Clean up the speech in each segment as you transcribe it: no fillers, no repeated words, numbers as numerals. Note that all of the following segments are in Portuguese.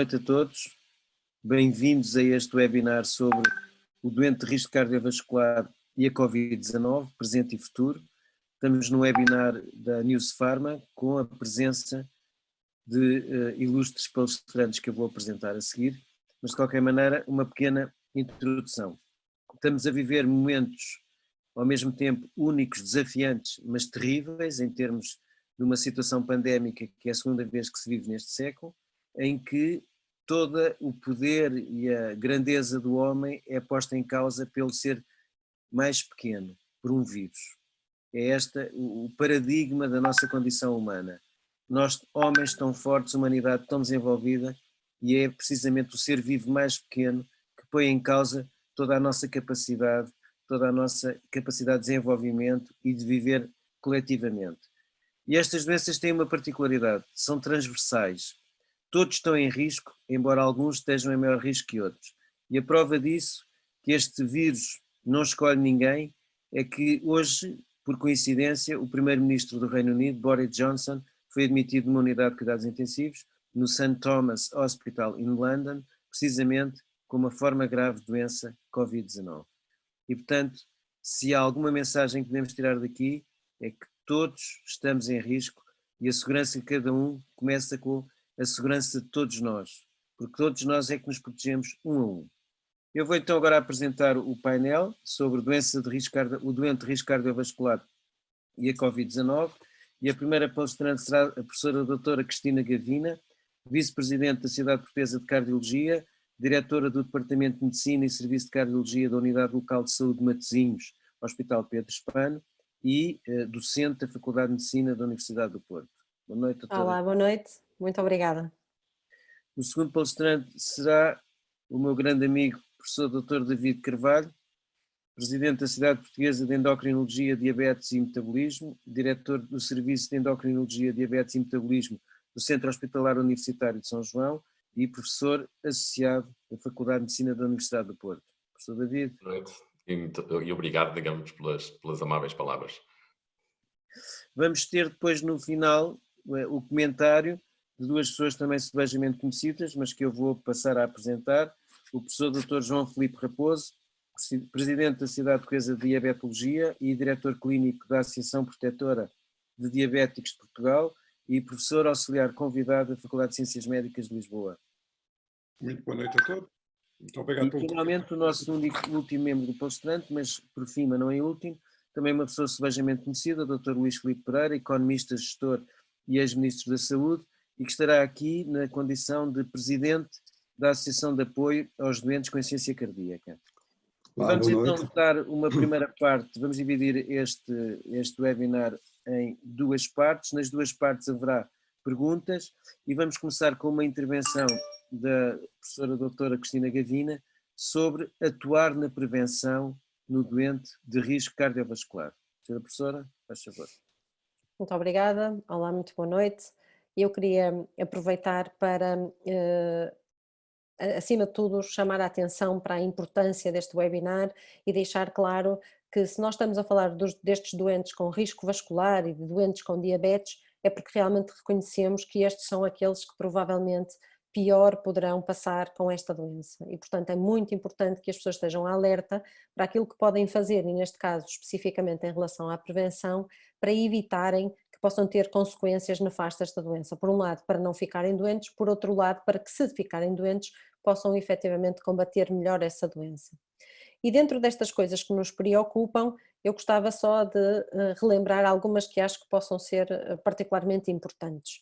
noite a todos, bem-vindos a este webinar sobre o doente de risco cardiovascular e a Covid-19, presente e futuro. Estamos no webinar da News Pharma com a presença de ilustres palestrantes que eu vou apresentar a seguir, mas de qualquer maneira uma pequena introdução. Estamos a viver momentos ao mesmo tempo únicos, desafiantes, mas terríveis em termos de uma situação pandémica que é a segunda vez que se vive neste século, em que todo o poder e a grandeza do homem é posta em causa pelo ser mais pequeno, por um vírus. É este o paradigma da nossa condição humana. Nós, homens tão fortes, humanidade tão desenvolvida, e é precisamente o ser vivo mais pequeno que põe em causa toda a nossa capacidade de desenvolvimento e de viver coletivamente. E estas doenças têm uma particularidade, são transversais. Todos estão em risco, embora alguns estejam em maior risco que outros. E a prova disso, que este vírus não escolhe ninguém, é que hoje, por coincidência, o primeiro-ministro do Reino Unido, Boris Johnson, foi admitido numa unidade de cuidados intensivos no St. Thomas Hospital em London, precisamente com uma forma grave de doença Covid-19. E, portanto, se há alguma mensagem que podemos tirar daqui, é que todos estamos em risco e a segurança de cada um começa com a segurança de todos nós, porque todos nós é que nos protegemos um a um. Eu vou então agora apresentar o painel sobre o doente de risco cardiovascular e a Covid-19, e a primeira palestrante será a professora doutora Cristina Gavina, vice-presidente da Sociedade Portuguesa de Cardiologia, diretora do Departamento de Medicina e Serviço de Cardiologia da Unidade Local de Saúde de Matosinhos, Hospital Pedro Spano, e docente da Faculdade de Medicina da Universidade do Porto. Boa noite, doutora. Olá, boa noite. Muito obrigada. O segundo palestrante será o meu grande amigo, professor Dr. David Carvalho, presidente da Sociedade Portuguesa de Endocrinologia, Diabetes e Metabolismo, diretor do Serviço de Endocrinologia, Diabetes e Metabolismo do Centro Hospitalar Universitário de São João e professor associado da Faculdade de Medicina da Universidade do Porto. Professor David. Boa noite e obrigado, digamos, pelas amáveis palavras. Vamos ter depois no final o comentário de duas pessoas também subejamente conhecidas, mas que eu vou passar a apresentar, o professor Dr. João Filipe Raposo, presidente da Sociedade Portuguesa de Diabetologia e diretor clínico da Associação Protetora de Diabéticos de Portugal e professor auxiliar convidado da Faculdade de Ciências Médicas de Lisboa. Muito boa noite a todos. Muito obrigado pelo convite. Finalmente o nosso último membro do palestrante, mas por fim, mas não em último, também uma pessoa subejamente conhecida, o Dr. Luís Filipe Pereira, economista, gestor e ex-ministro da Saúde, e que estará aqui na condição de presidente da Associação de Apoio aos Doentes com Insuficiência Cardíaca. Vamos então dar uma primeira parte, vamos dividir este webinar em duas partes. Nas duas partes haverá perguntas e vamos começar com uma intervenção da professora doutora Cristina Gavina sobre atuar na prevenção no doente de risco cardiovascular. Senhora professora, faz favor. Muito obrigada. Olá, muito boa noite. Eu queria aproveitar para, acima de tudo, chamar a atenção para a importância deste webinar e deixar claro que se nós estamos a falar destes doentes com risco vascular e de doentes com diabetes, é porque realmente reconhecemos que estes são aqueles que provavelmente pior poderão passar com esta doença e, portanto, é muito importante que as pessoas estejam alerta para aquilo que podem fazer, e neste caso especificamente em relação à prevenção, para evitarem que possam ter consequências nefastas da doença. Por um lado, para não ficarem doentes, por outro lado, para que se ficarem doentes, possam efetivamente combater melhor essa doença. E dentro destas coisas que nos preocupam, eu gostava só de relembrar algumas que acho que possam ser particularmente importantes.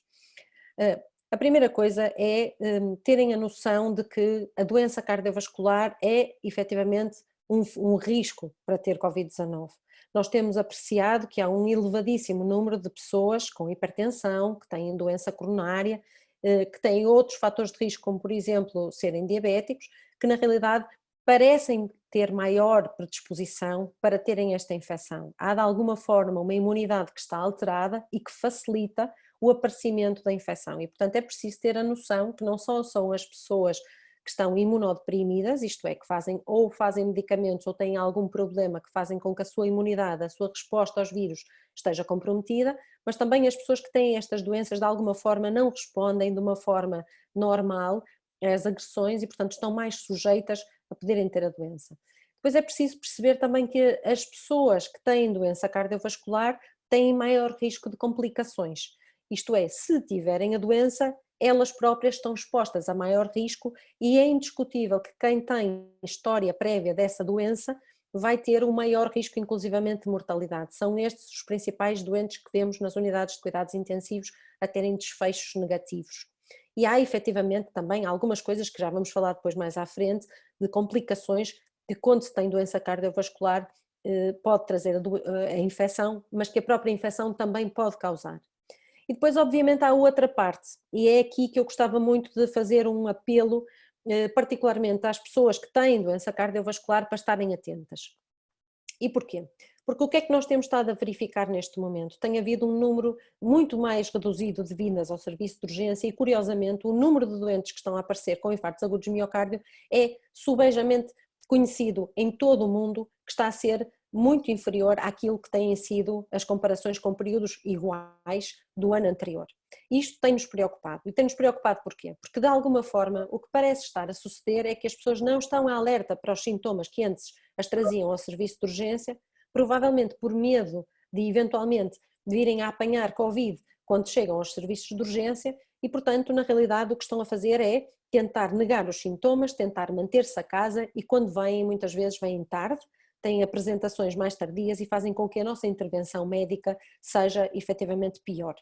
A primeira coisa é terem a noção de que a doença cardiovascular é efetivamente um risco para ter Covid-19. Nós temos apreciado que há um elevadíssimo número de pessoas com hipertensão, que têm doença coronária, que têm outros fatores de risco, como por exemplo serem diabéticos, que na realidade parecem ter maior predisposição para terem esta infecção. Há de alguma forma uma imunidade que está alterada e que facilita o aparecimento da infecção e, portanto, é preciso ter a noção que não só são as pessoas que estão imunodeprimidas, isto é, que fazem medicamentos ou têm algum problema que fazem com que a sua imunidade, a sua resposta aos vírus esteja comprometida, mas também as pessoas que têm estas doenças de alguma forma não respondem de uma forma normal às agressões e, portanto, estão mais sujeitas a poderem ter a doença. Depois é preciso perceber também que as pessoas que têm doença cardiovascular têm maior risco de complicações. Isto é, se tiverem a doença, elas próprias estão expostas a maior risco e é indiscutível que quem tem história prévia dessa doença vai ter um maior risco, inclusivamente, de mortalidade. São estes os principais doentes que vemos nas unidades de cuidados intensivos a terem desfechos negativos. E há efetivamente também algumas coisas que já vamos falar depois mais à frente, de complicações que quando se tem doença cardiovascular pode trazer a infecção, mas que a própria infecção também pode causar. E depois obviamente há outra parte, e é aqui que eu gostava muito de fazer um apelo particularmente às pessoas que têm doença cardiovascular para estarem atentas. E porquê? Porque o que é que nós temos estado a verificar neste momento? Tem havido um número muito mais reduzido de vindas ao serviço de urgência e, curiosamente, o número de doentes que estão a aparecer com infartos agudos de miocárdio é subejamente conhecido em todo o mundo, que está a ser muito inferior àquilo que têm sido as comparações com períodos iguais do ano anterior. Isto tem-nos preocupado. E tem-nos preocupado porquê? Porque, de alguma forma, o que parece estar a suceder é que as pessoas não estão alerta para os sintomas que antes as traziam ao serviço de urgência, provavelmente por medo de, eventualmente, virem a apanhar Covid quando chegam aos serviços de urgência e, portanto, na realidade o que estão a fazer é tentar negar os sintomas, tentar manter-se a casa e quando vêm, muitas vezes vêm tarde, têm apresentações mais tardias e fazem com que a nossa intervenção médica seja efetivamente pior.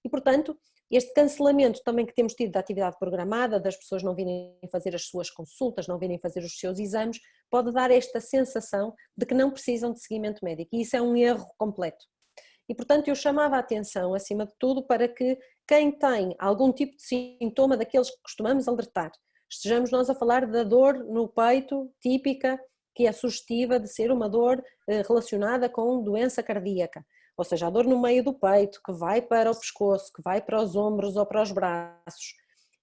E, portanto, este cancelamento também que temos tido da atividade programada, das pessoas não virem fazer as suas consultas, não virem fazer os seus exames, pode dar esta sensação de que não precisam de seguimento médico e isso é um erro completo. E, portanto, eu chamava a atenção, acima de tudo, para que quem tem algum tipo de sintoma daqueles que costumamos alertar, estejamos nós a falar da dor no peito típica, que é sugestiva de ser uma dor relacionada com doença cardíaca, ou seja, a dor no meio do peito, que vai para o pescoço, que vai para os ombros ou para os braços,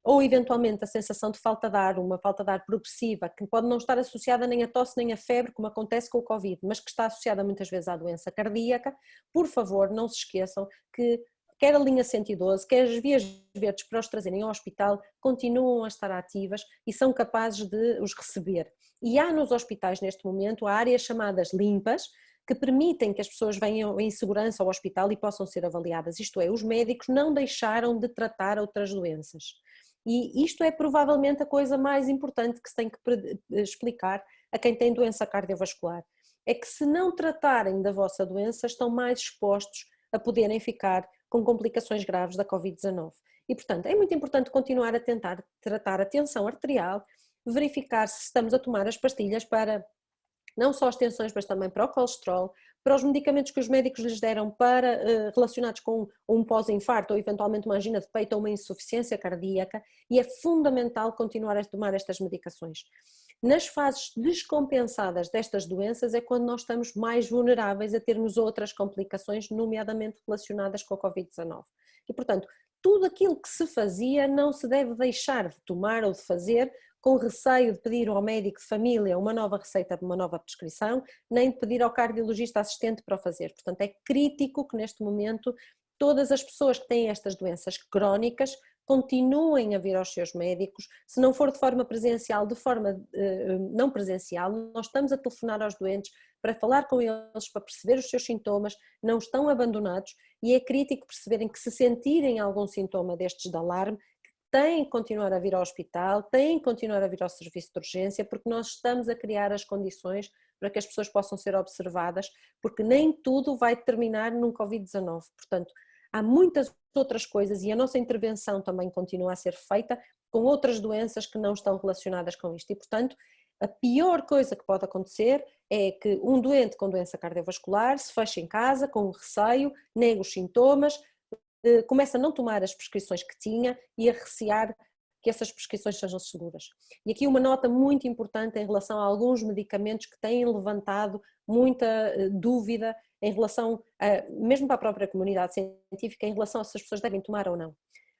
ou eventualmente a sensação de falta de ar, uma falta de ar progressiva, que pode não estar associada nem a tosse nem a febre, como acontece com o Covid, mas que está associada muitas vezes à doença cardíaca, por favor não se esqueçam que quer a linha 112, quer as vias verdes para os trazerem ao hospital, continuam a estar ativas e são capazes de os receber. E há nos hospitais neste momento áreas chamadas limpas, que permitem que as pessoas venham em segurança ao hospital e possam ser avaliadas, isto é, os médicos não deixaram de tratar outras doenças. E isto é provavelmente a coisa mais importante que se tem que explicar a quem tem doença cardiovascular. É que se não tratarem da vossa doença, estão mais expostos a poderem ficar com complicações graves da Covid-19. E, portanto, é muito importante continuar a tentar tratar a tensão arterial, verificar se estamos a tomar as pastilhas para não só as tensões, mas também para o colesterol, para os medicamentos que os médicos lhes deram para, relacionados com um pós-infarto ou eventualmente uma angina de peito ou uma insuficiência cardíaca, e é fundamental continuar a tomar estas medicações. Nas fases descompensadas destas doenças é quando nós estamos mais vulneráveis a termos outras complicações, nomeadamente relacionadas com a Covid-19. E, portanto, tudo aquilo que se fazia não se deve deixar de tomar ou de fazer com receio de pedir ao médico de família uma nova receita, uma nova prescrição, nem de pedir ao cardiologista assistente para o fazer. Portanto, é crítico que neste momento todas as pessoas que têm estas doenças crónicas continuem a vir aos seus médicos, se não for de forma presencial, de forma não presencial, nós estamos a telefonar aos doentes para falar com eles, para perceber os seus sintomas, não estão abandonados e é crítico perceberem que se sentirem algum sintoma destes de alarme, têm que continuar a vir ao hospital, têm que continuar a vir ao serviço de urgência, porque nós estamos a criar as condições para que as pessoas possam ser observadas, porque nem tudo vai terminar num Covid-19. Portanto, há muitas outras coisas e a nossa intervenção também continua a ser feita com outras doenças que não estão relacionadas com isto. E, portanto, a pior coisa que pode acontecer é que um doente com doença cardiovascular se feche em casa com receio, negue os sintomas, começa a não tomar as prescrições que tinha e a recear que essas prescrições sejam seguras. E aqui uma nota muito importante em relação a alguns medicamentos que têm levantado muita dúvida em relação, mesmo para a própria comunidade científica, em relação a se as pessoas devem tomar ou não.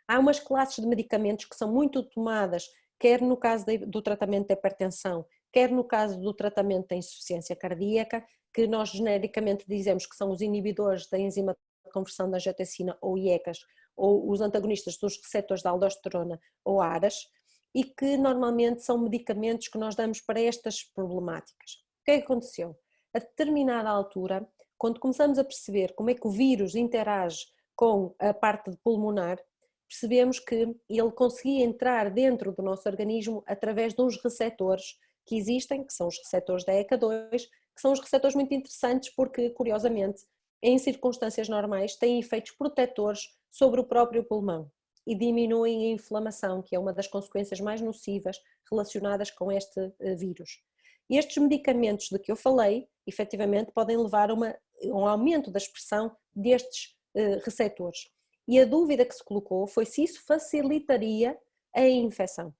Há umas classes de medicamentos que são muito tomadas, quer no caso do tratamento da hipertensão, quer no caso do tratamento da insuficiência cardíaca, que nós genericamente dizemos que são os inibidores da enzima de conversão da angiotensina ou IECAS, ou os antagonistas dos receptores da aldosterona ou ARAS, e que normalmente são medicamentos que nós damos para estas problemáticas. O que é que aconteceu? A determinada altura, quando começamos a perceber como é que o vírus interage com a parte pulmonar, percebemos que ele conseguia entrar dentro do nosso organismo através de uns receptores que existem, que são os receptores da ECA2, que são os receptores muito interessantes porque, curiosamente, em circunstâncias normais, têm efeitos protetores sobre o próprio pulmão e diminuem a inflamação, que é uma das consequências mais nocivas relacionadas com este vírus. E estes medicamentos de que eu falei, efetivamente, podem levar a um aumento da expressão destes receptores. E a dúvida que se colocou foi se isso facilitaria a infecção.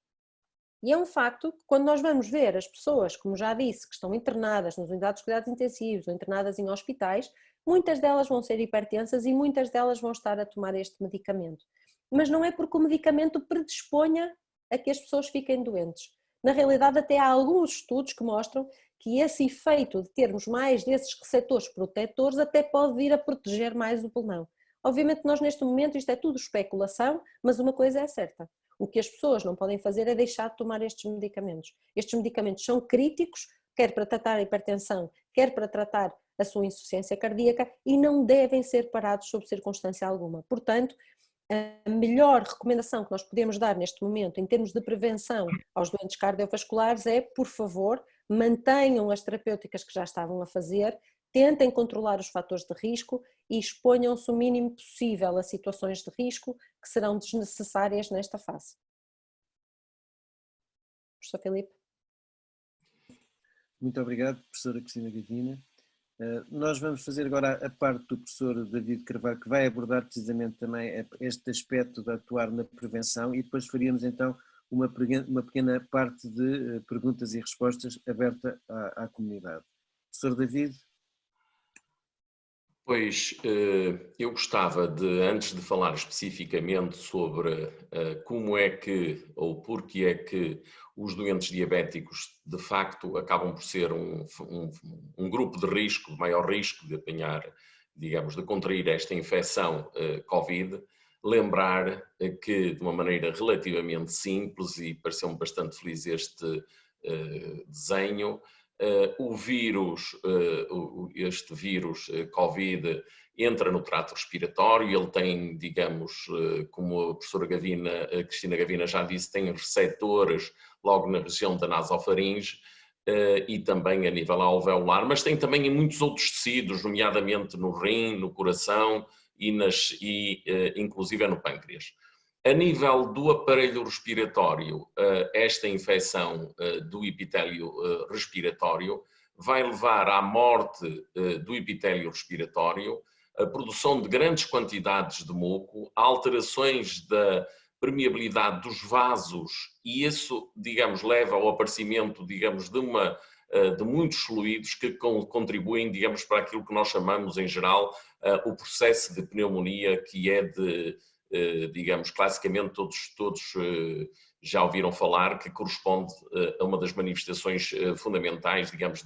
E é um facto que quando nós vamos ver as pessoas, como já disse, que estão internadas nas unidades de cuidados intensivos ou internadas em hospitais, muitas delas vão ser hipertensas e muitas delas vão estar a tomar este medicamento. Mas não é porque o medicamento predisponha a que as pessoas fiquem doentes. Na realidade, até há alguns estudos que mostram que esse efeito de termos mais desses receptores protetores até pode vir a proteger mais o pulmão. Obviamente nós neste momento isto é tudo especulação, mas uma coisa é certa. O que as pessoas não podem fazer é deixar de tomar estes medicamentos. Estes medicamentos são críticos, quer para tratar a hipertensão, quer para tratar a sua insuficiência cardíaca e não devem ser parados sob circunstância alguma. Portanto, a melhor recomendação que nós podemos dar neste momento em termos de prevenção aos doentes cardiovasculares é, por favor, mantenham as terapêuticas que já estavam a fazer, tentem controlar os fatores de risco e exponham-se o mínimo possível a situações de risco que serão desnecessárias nesta fase. Professor Filipe. Muito obrigado, professora Cristina Gavina. Nós vamos fazer agora a parte do professor David Carvalho, que vai abordar precisamente também este aspecto de atuar na prevenção, e depois faríamos então uma pequena parte de perguntas e respostas aberta à comunidade. Professor David. Pois, eu gostava de, antes de falar especificamente sobre como é que ou porque é que os doentes diabéticos de facto acabam por ser um grupo de risco, de maior risco de apanhar, digamos, de contrair esta infecção Covid, lembrar que de uma maneira relativamente simples, e pareceu-me bastante feliz este desenho, o vírus, este vírus Covid entra no trato respiratório, ele tem, digamos, como a professora Cristina Gavina já disse, tem receptores logo na região da nasofaringe e também a nível alveolar, mas tem também em muitos outros tecidos, nomeadamente no rim, no coração e inclusive no pâncreas. A nível do aparelho respiratório, esta infecção do epitélio respiratório vai levar à morte do epitélio respiratório, a produção de grandes quantidades de muco, alterações da permeabilidade dos vasos, e isso, digamos, leva ao aparecimento, digamos, de muitos fluidos que contribuem, digamos, para aquilo que nós chamamos, em geral, o processo de pneumonia, que é digamos, classicamente todos já ouviram falar, que corresponde a uma das manifestações fundamentais, digamos,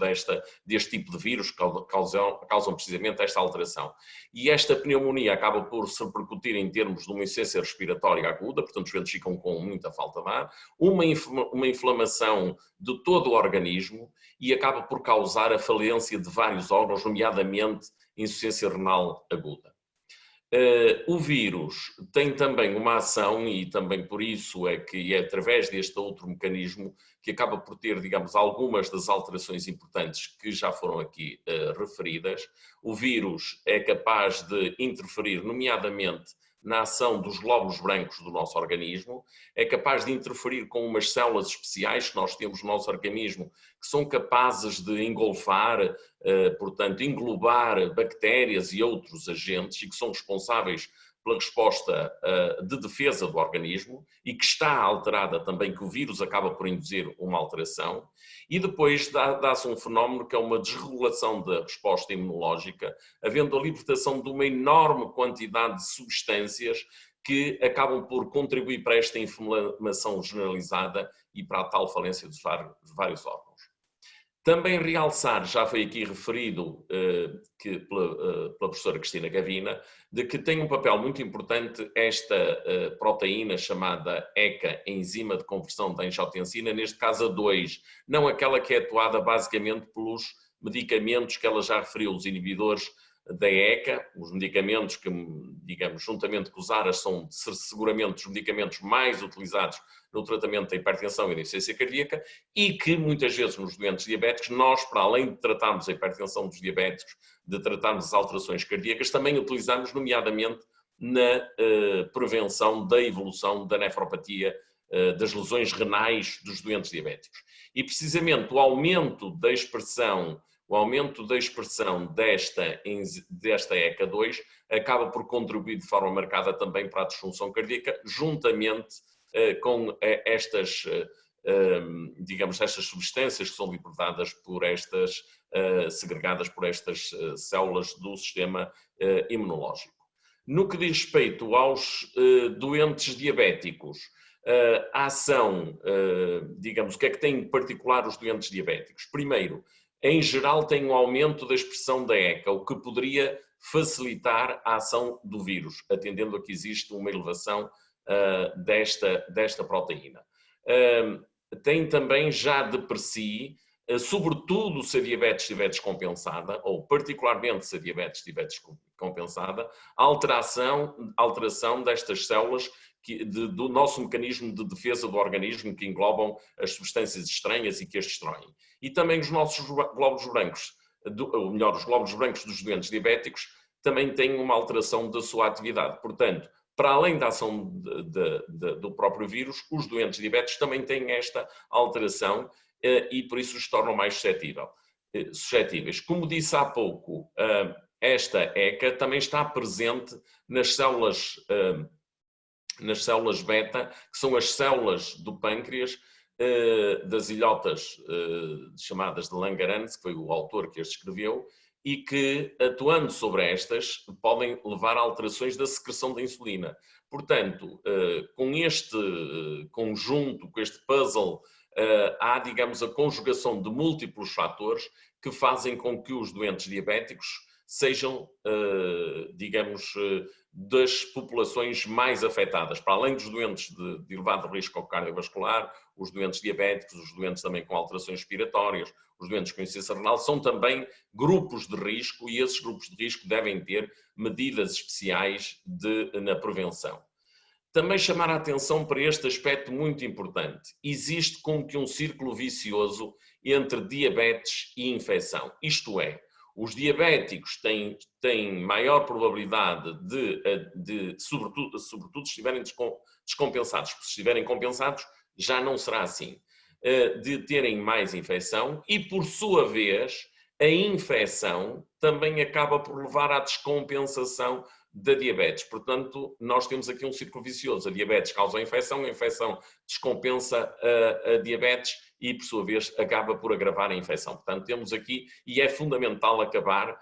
deste tipo de vírus que causam precisamente esta alteração. E esta pneumonia acaba por se repercutir em termos de uma insuficiência respiratória aguda, portanto os doentes ficam com muita falta de ar, uma inflamação de todo o organismo e acaba por causar a falência de vários órgãos, nomeadamente insuficiência renal aguda. O vírus tem também uma ação, e também por isso é que é através deste outro mecanismo que acaba por ter, digamos, algumas das alterações importantes que já foram aqui referidas. O vírus é capaz de interferir, nomeadamente, na ação dos glóbulos brancos do nosso organismo, é capaz de interferir com umas células especiais que nós temos no nosso organismo, que são capazes de engolfar, portanto, englobar bactérias e outros agentes e que são responsáveis pela resposta de defesa do organismo e que está alterada também, que o vírus acaba por induzir uma alteração. E depois dá-se um fenómeno que é uma desregulação da resposta imunológica, havendo a libertação de uma enorme quantidade de substâncias que acabam por contribuir para esta inflamação generalizada e para a tal falência de vários órgãos. Também realçar, já foi aqui referido pela professora Cristina Gavina, de que tem um papel muito importante esta proteína chamada ECA, enzima de conversão da angiotensina, neste caso a 2, não aquela que é atuada basicamente pelos medicamentos que ela já referiu, os inibidores da ECA, os medicamentos que, digamos, juntamente com os ARAs, são seguramente os medicamentos mais utilizados no tratamento da hipertensão e da insuficiência cardíaca, e que muitas vezes nos doentes diabéticos, nós, para além de tratarmos a hipertensão dos diabéticos, de tratarmos as alterações cardíacas, também utilizamos, nomeadamente, na prevenção da evolução da nefropatia, das lesões renais dos doentes diabéticos. E, precisamente, o aumento da expressão desta ECA2 acaba por contribuir de forma marcada também para a disfunção cardíaca, juntamente com estas, digamos, estas substâncias que são libertadas por estas, segregadas por estas células do sistema imunológico. No que diz respeito aos doentes diabéticos, a ação, digamos, o que é que tem de particular os doentes diabéticos? Primeiro, em geral, tem um aumento da expressão da ECA, o que poderia facilitar a ação do vírus, atendendo a que existe uma elevação desta proteína. Tem também já de per si, sobretudo se a diabetes estiver descompensada, ou particularmente se a diabetes estiver descompensada, a alteração destas células do nosso mecanismo de defesa do organismo, que englobam as substâncias estranhas e que as destroem. E também os nossos glóbulos brancos, ou melhor, os glóbulos brancos dos doentes diabéticos, também têm uma alteração da sua atividade. Portanto, para além da ação do próprio vírus, os doentes diabéticos também têm esta alteração e por isso os tornam mais suscetíveis. Como disse há pouco, esta ECA também está presente nas células beta, que são as células do pâncreas, das ilhotas chamadas de Langerhans, que foi o autor que as descreveu, e que, atuando sobre estas, podem levar a alterações da secreção da insulina. Portanto, com este conjunto, com este puzzle, há, digamos, a conjugação de múltiplos fatores que fazem com que os doentes diabéticos sejam, digamos, das populações mais afetadas, para além dos doentes de elevado risco cardiovascular, os doentes diabéticos, os doentes também com alterações respiratórias, os doentes com insuficiência renal, são também grupos de risco e esses grupos de risco devem ter medidas especiais na prevenção. Também chamar a atenção para este aspecto muito importante. Existe como que um círculo vicioso entre diabetes e infecção, isto é, os diabéticos têm maior probabilidade sobretudo se estiverem descompensados, porque se estiverem compensados já não será assim, de terem mais infecção e, por sua vez, a infecção também acaba por levar à descompensação da diabetes. Portanto, nós temos aqui um círculo vicioso. A diabetes causa a infecção descompensa a diabetes e, por sua vez, acaba por agravar a infecção. Portanto, temos aqui, e é fundamental acabar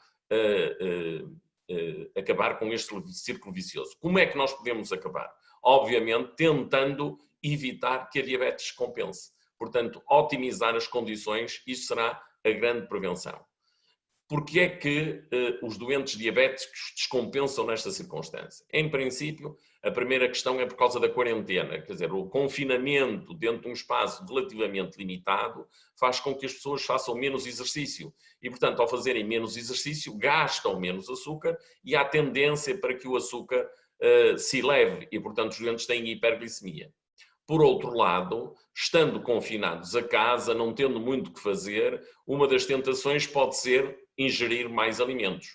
com este círculo vicioso. Como é que nós podemos acabar? Obviamente, tentando evitar que a diabetes compense. Portanto, otimizar as condições, isso será a grande prevenção. Porque é que os doentes diabéticos descompensam nesta circunstância? Em princípio, a primeira questão é por causa da quarentena, quer dizer, o confinamento dentro de um espaço relativamente limitado faz com que as pessoas façam menos exercício e, portanto, ao fazerem menos exercício, gastam menos açúcar e há tendência para que o açúcar se eleve e, portanto, os doentes têm hiperglicemia. Por outro lado, estando confinados a casa, não tendo muito o que fazer, uma das tentações pode ser ingerir mais alimentos.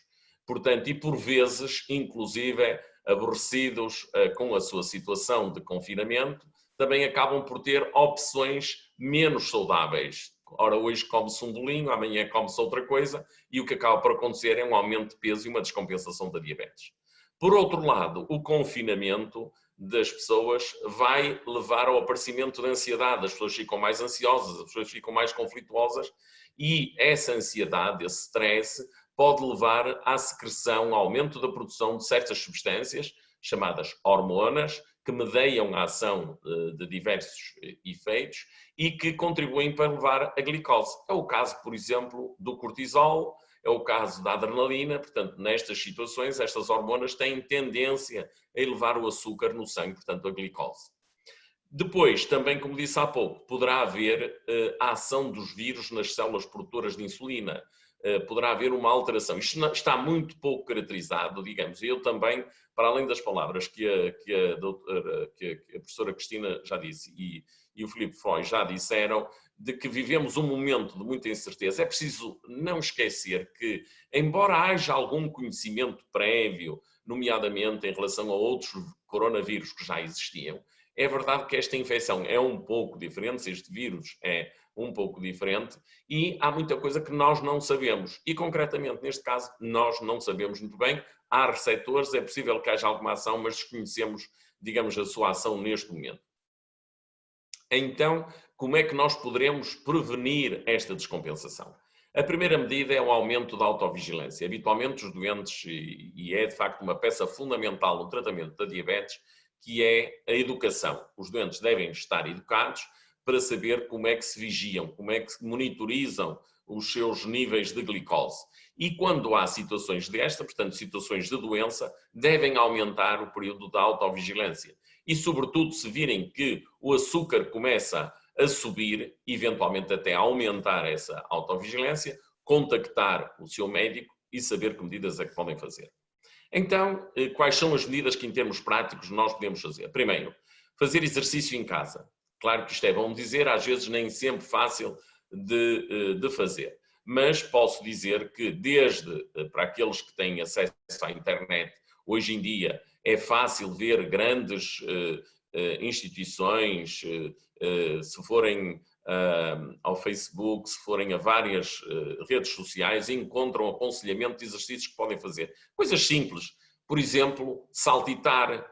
Portanto, e por vezes, inclusive, aborrecidos com a sua situação de confinamento, também acabam por ter opções menos saudáveis. Ora, hoje come-se um bolinho, amanhã come-se outra coisa, e o que acaba por acontecer é um aumento de peso e uma descompensação da diabetes. Por outro lado, o confinamento das pessoas vai levar ao aparecimento de ansiedade, as pessoas ficam mais ansiosas, as pessoas ficam mais conflituosas e essa ansiedade, esse stress, pode levar à secreção, ao aumento da produção de certas substâncias, chamadas hormonas, que medeiam a ação de diversos efeitos e que contribuem para elevar a glicose. É o caso, por exemplo, do cortisol, é o caso da adrenalina. Portanto, nestas situações, estas hormonas têm tendência a elevar o açúcar no sangue, portanto, a glicose. Depois, também, como disse há pouco, poderá haver a ação dos vírus nas células produtoras de insulina. Poderá haver uma alteração. Isto está muito pouco caracterizado, digamos. Eu também, para além das palavras que a professora Cristina já disse e o Filipe Freud já disseram, de que vivemos um momento de muita incerteza. É preciso não esquecer que, embora haja algum conhecimento prévio, nomeadamente em relação a outros coronavírus que já existiam, é verdade que esta infecção é um pouco diferente, este vírus é um pouco diferente e há muita coisa que nós não sabemos. E, concretamente, neste caso, nós não sabemos muito bem. Há receptores, é possível que haja alguma ação, mas desconhecemos, digamos, a sua ação neste momento. Então, como é que nós poderemos prevenir esta descompensação? A primeira medida é o aumento da autovigilância. Habitualmente, os doentes, e é de facto uma peça fundamental no tratamento da diabetes, que é a educação. Os doentes devem estar educados para saber como é que se vigiam, como é que se monitorizam os seus níveis de glicose. E quando há situações desta, portanto, situações de doença, devem aumentar o período da autovigilância. E, sobretudo, se virem que o açúcar começa a subir, eventualmente até aumentar essa autovigilância, contactar o seu médico e saber que medidas é que podem fazer. Então, quais são as medidas que, em termos práticos, nós podemos fazer? Primeiro, fazer exercício em casa. Claro que isto é bom dizer, às vezes nem sempre fácil de fazer. Mas posso dizer que, desde para aqueles que têm acesso à internet, hoje em dia é fácil ver grandes instituições, se forem ao Facebook, se forem a várias redes sociais, encontram aconselhamento de exercícios que podem fazer. Coisas simples, por exemplo, saltar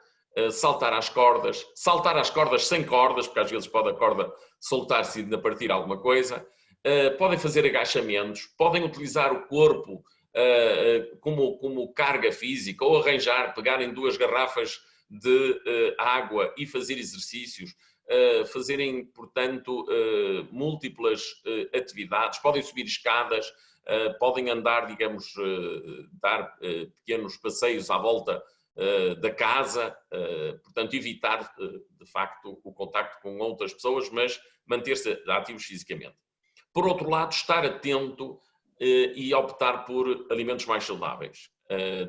às cordas sem cordas, porque às vezes pode a corda soltar-se e ainda partir alguma coisa. Podem fazer agachamentos, podem utilizar o corpo como carga física ou pegarem 2 garrafas de água e fazer exercícios. Fazerem, portanto, múltiplas atividades, podem subir escadas, podem andar, digamos, dar pequenos passeios à volta da casa, portanto, evitar, de facto, o contacto com outras pessoas, mas manter-se ativos fisicamente. Por outro lado, estar atento e optar por alimentos mais saudáveis.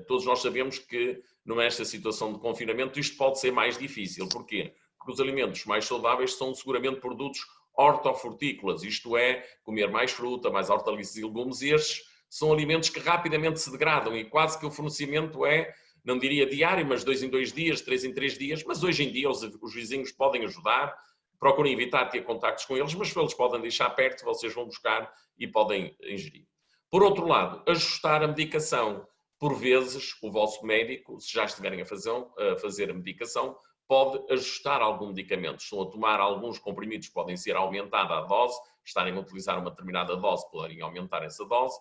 Todos nós sabemos que, nesta situação de confinamento, isto pode ser mais difícil. Porquê? Porque os alimentos mais saudáveis são seguramente produtos hortofrutícolas, isto é, comer mais fruta, mais hortaliças e legumes. Estes são alimentos que rapidamente se degradam e quase que o fornecimento é, não diria diário, mas 2 em 2 dias, 3 em 3 dias, mas hoje em dia os vizinhos podem ajudar, procurem evitar ter contactos com eles, mas eles podem deixar perto, vocês vão buscar e podem ingerir. Por outro lado, ajustar a medicação. Por vezes, o vosso médico, se já estiverem a fazer a medicação, pode ajustar algum medicamento. Se estão a tomar alguns comprimidos, podem ser aumentada a dose, estarem a utilizar uma determinada dose, podem aumentar essa dose.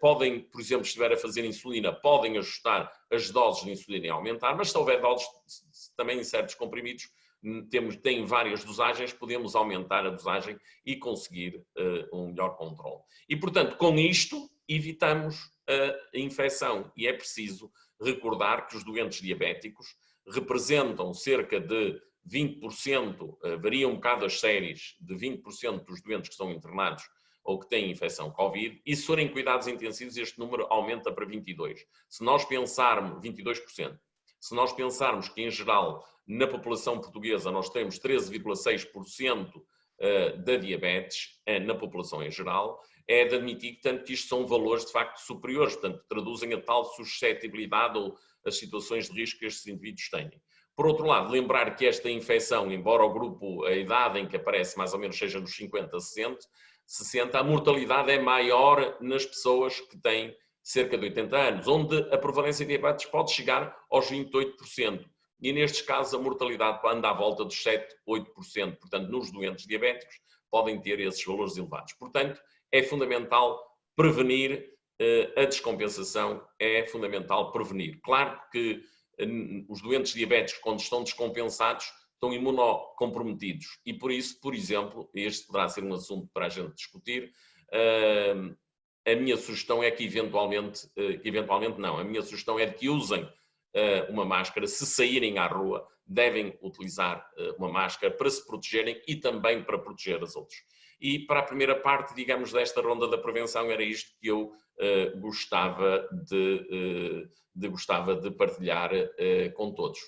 Podem, por exemplo, se estiver a fazer insulina, podem ajustar as doses de insulina e aumentar, mas se houver doses, também em certos comprimidos, tem várias dosagens, podemos aumentar a dosagem e conseguir um melhor controle. E, portanto, com isto, evitamos a infecção. E é preciso recordar que os doentes diabéticos representam cerca de 20%, varia um bocado as séries, de 20% dos doentes que estão internados ou que têm infecção Covid, e se forem cuidados intensivos, este número aumenta para 22%. Se nós pensarmos, 22%. Se nós pensarmos que, em geral, na população portuguesa nós temos 13,6% da diabetes, na população em geral, é de admitir que isto são valores de facto superiores, portanto, traduzem a tal suscetibilidade ou as situações de risco que estes indivíduos têm. Por outro lado, lembrar que esta infecção, embora o grupo, a idade em que aparece mais ou menos seja nos 50, 60, a mortalidade é maior nas pessoas que têm cerca de 80 anos, onde a prevalência de diabetes pode chegar aos 28%. E nestes casos a mortalidade anda à volta dos 7, 8%. Portanto, nos doentes diabéticos podem ter esses valores elevados. Portanto, é fundamental prevenir a descompensação, é fundamental prevenir. Claro que os doentes diabéticos, quando estão descompensados, estão imunocomprometidos. E por isso, por exemplo, este poderá ser um assunto para a gente discutir, a minha sugestão é que eventualmente não, a minha sugestão é de que usem uma máscara. Se saírem à rua, devem utilizar uma máscara para se protegerem e também para proteger os outros. E para a primeira parte, digamos, desta ronda da prevenção, era isto que eu gostava de partilhar com todos.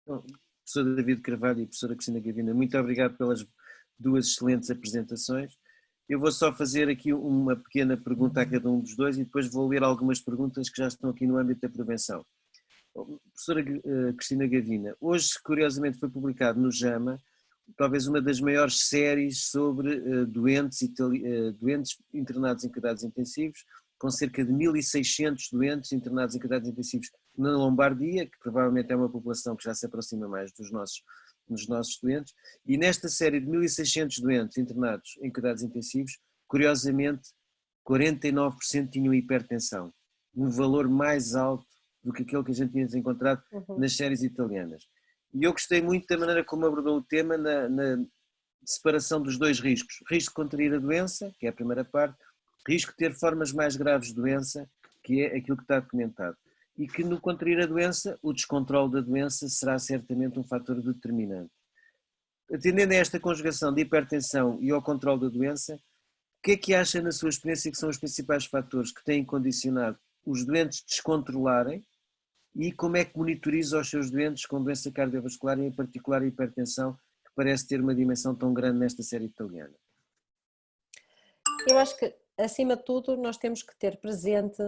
Bom, professor David Carvalho e professora Cristina Gavina, muito obrigado pelas duas excelentes apresentações. Eu vou só fazer aqui uma pequena pergunta a cada um dos dois e depois vou ler algumas perguntas que já estão aqui no âmbito da prevenção. Professora Cristina Gavina, hoje curiosamente foi publicado no JAMA talvez uma das maiores séries sobre doentes internados em cuidados intensivos, com cerca de 1.600 doentes internados em cuidados intensivos na Lombardia, que provavelmente é uma população que já se aproxima mais dos nossos doentes, e nesta série de 1.600 doentes internados em cuidados intensivos, curiosamente, 49% tinham hipertensão, um valor mais alto do que aquele que a gente tinha encontrado nas séries italianas. E eu gostei muito da maneira como abordou o tema na separação dos dois riscos. Risco de contrair a doença, que é a primeira parte, risco de ter formas mais graves de doença, que é aquilo que está documentado. E que no contrair a doença, o descontrole da doença será certamente um fator determinante. Atendendo a esta conjugação de hipertensão e ao controle da doença, o que é que acha na sua experiência que são os principais fatores que têm condicionado os doentes descontrolarem e como é que monitoriza os seus doentes com doença cardiovascular e em particular a hipertensão, que parece ter uma dimensão tão grande nesta série italiana? Eu acho que, acima de tudo, nós temos que ter presente